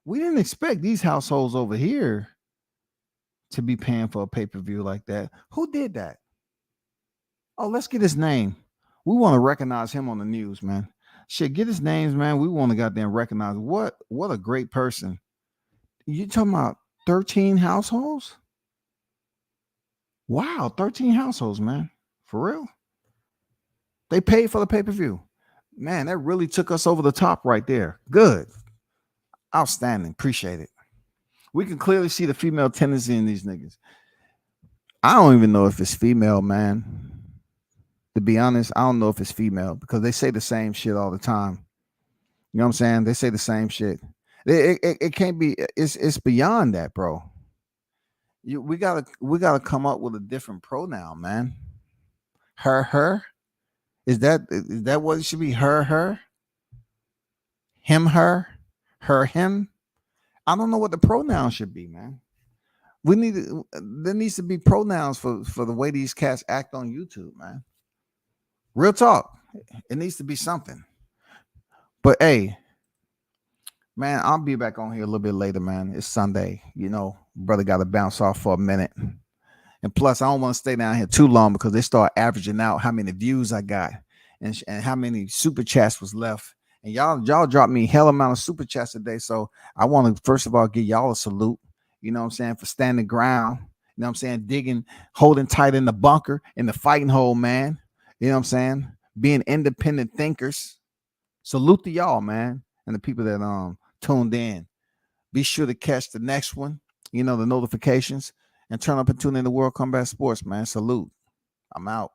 we didn't expect these households over here to be paying for a pay-per-view like that. Who did that? Oh, let's get his name. We want to recognize him on the news, man. Shit, get his names, man. We want to goddamn recognize what a great person. You talking about 13 households? Wow, 13 households, man. For real? They paid for the pay-per-view. Man, that really took us over the top right there. Good. Outstanding. Appreciate it. We can clearly see the female tendency in these niggas. I don't even know if it's female, man. To be honest, I don't know if it's female because they say the same shit all the time. You know what I'm saying? They say the same shit. It can't be. It's beyond that, bro. We gotta come up with a different pronoun, man. Her. Is that what it should be? Her. Him, her, him. I don't know what the pronoun should be, man. There needs to be pronouns for the way these cats act on YouTube, man. Real talk. It needs to be something. But hey, man, I'll be back on here a little bit later, man. It's Sunday. Brother got to bounce off for a minute. And plus, I don't want to stay down here too long because they start averaging out how many views I got and how many super chats was left. And y'all dropped me a hell amount of super chats today. So I want to, first of all, give y'all a salute. You know what I'm saying? For standing ground. You know what I'm saying? Digging, holding tight in the bunker, in the fighting hole, man. You know what I'm saying? Being independent thinkers. Salute to y'all, man. And the people that tuned in. Be sure to catch the next one. The notifications. And turn up and tune in to World Combat Sports, man. Salute. I'm out.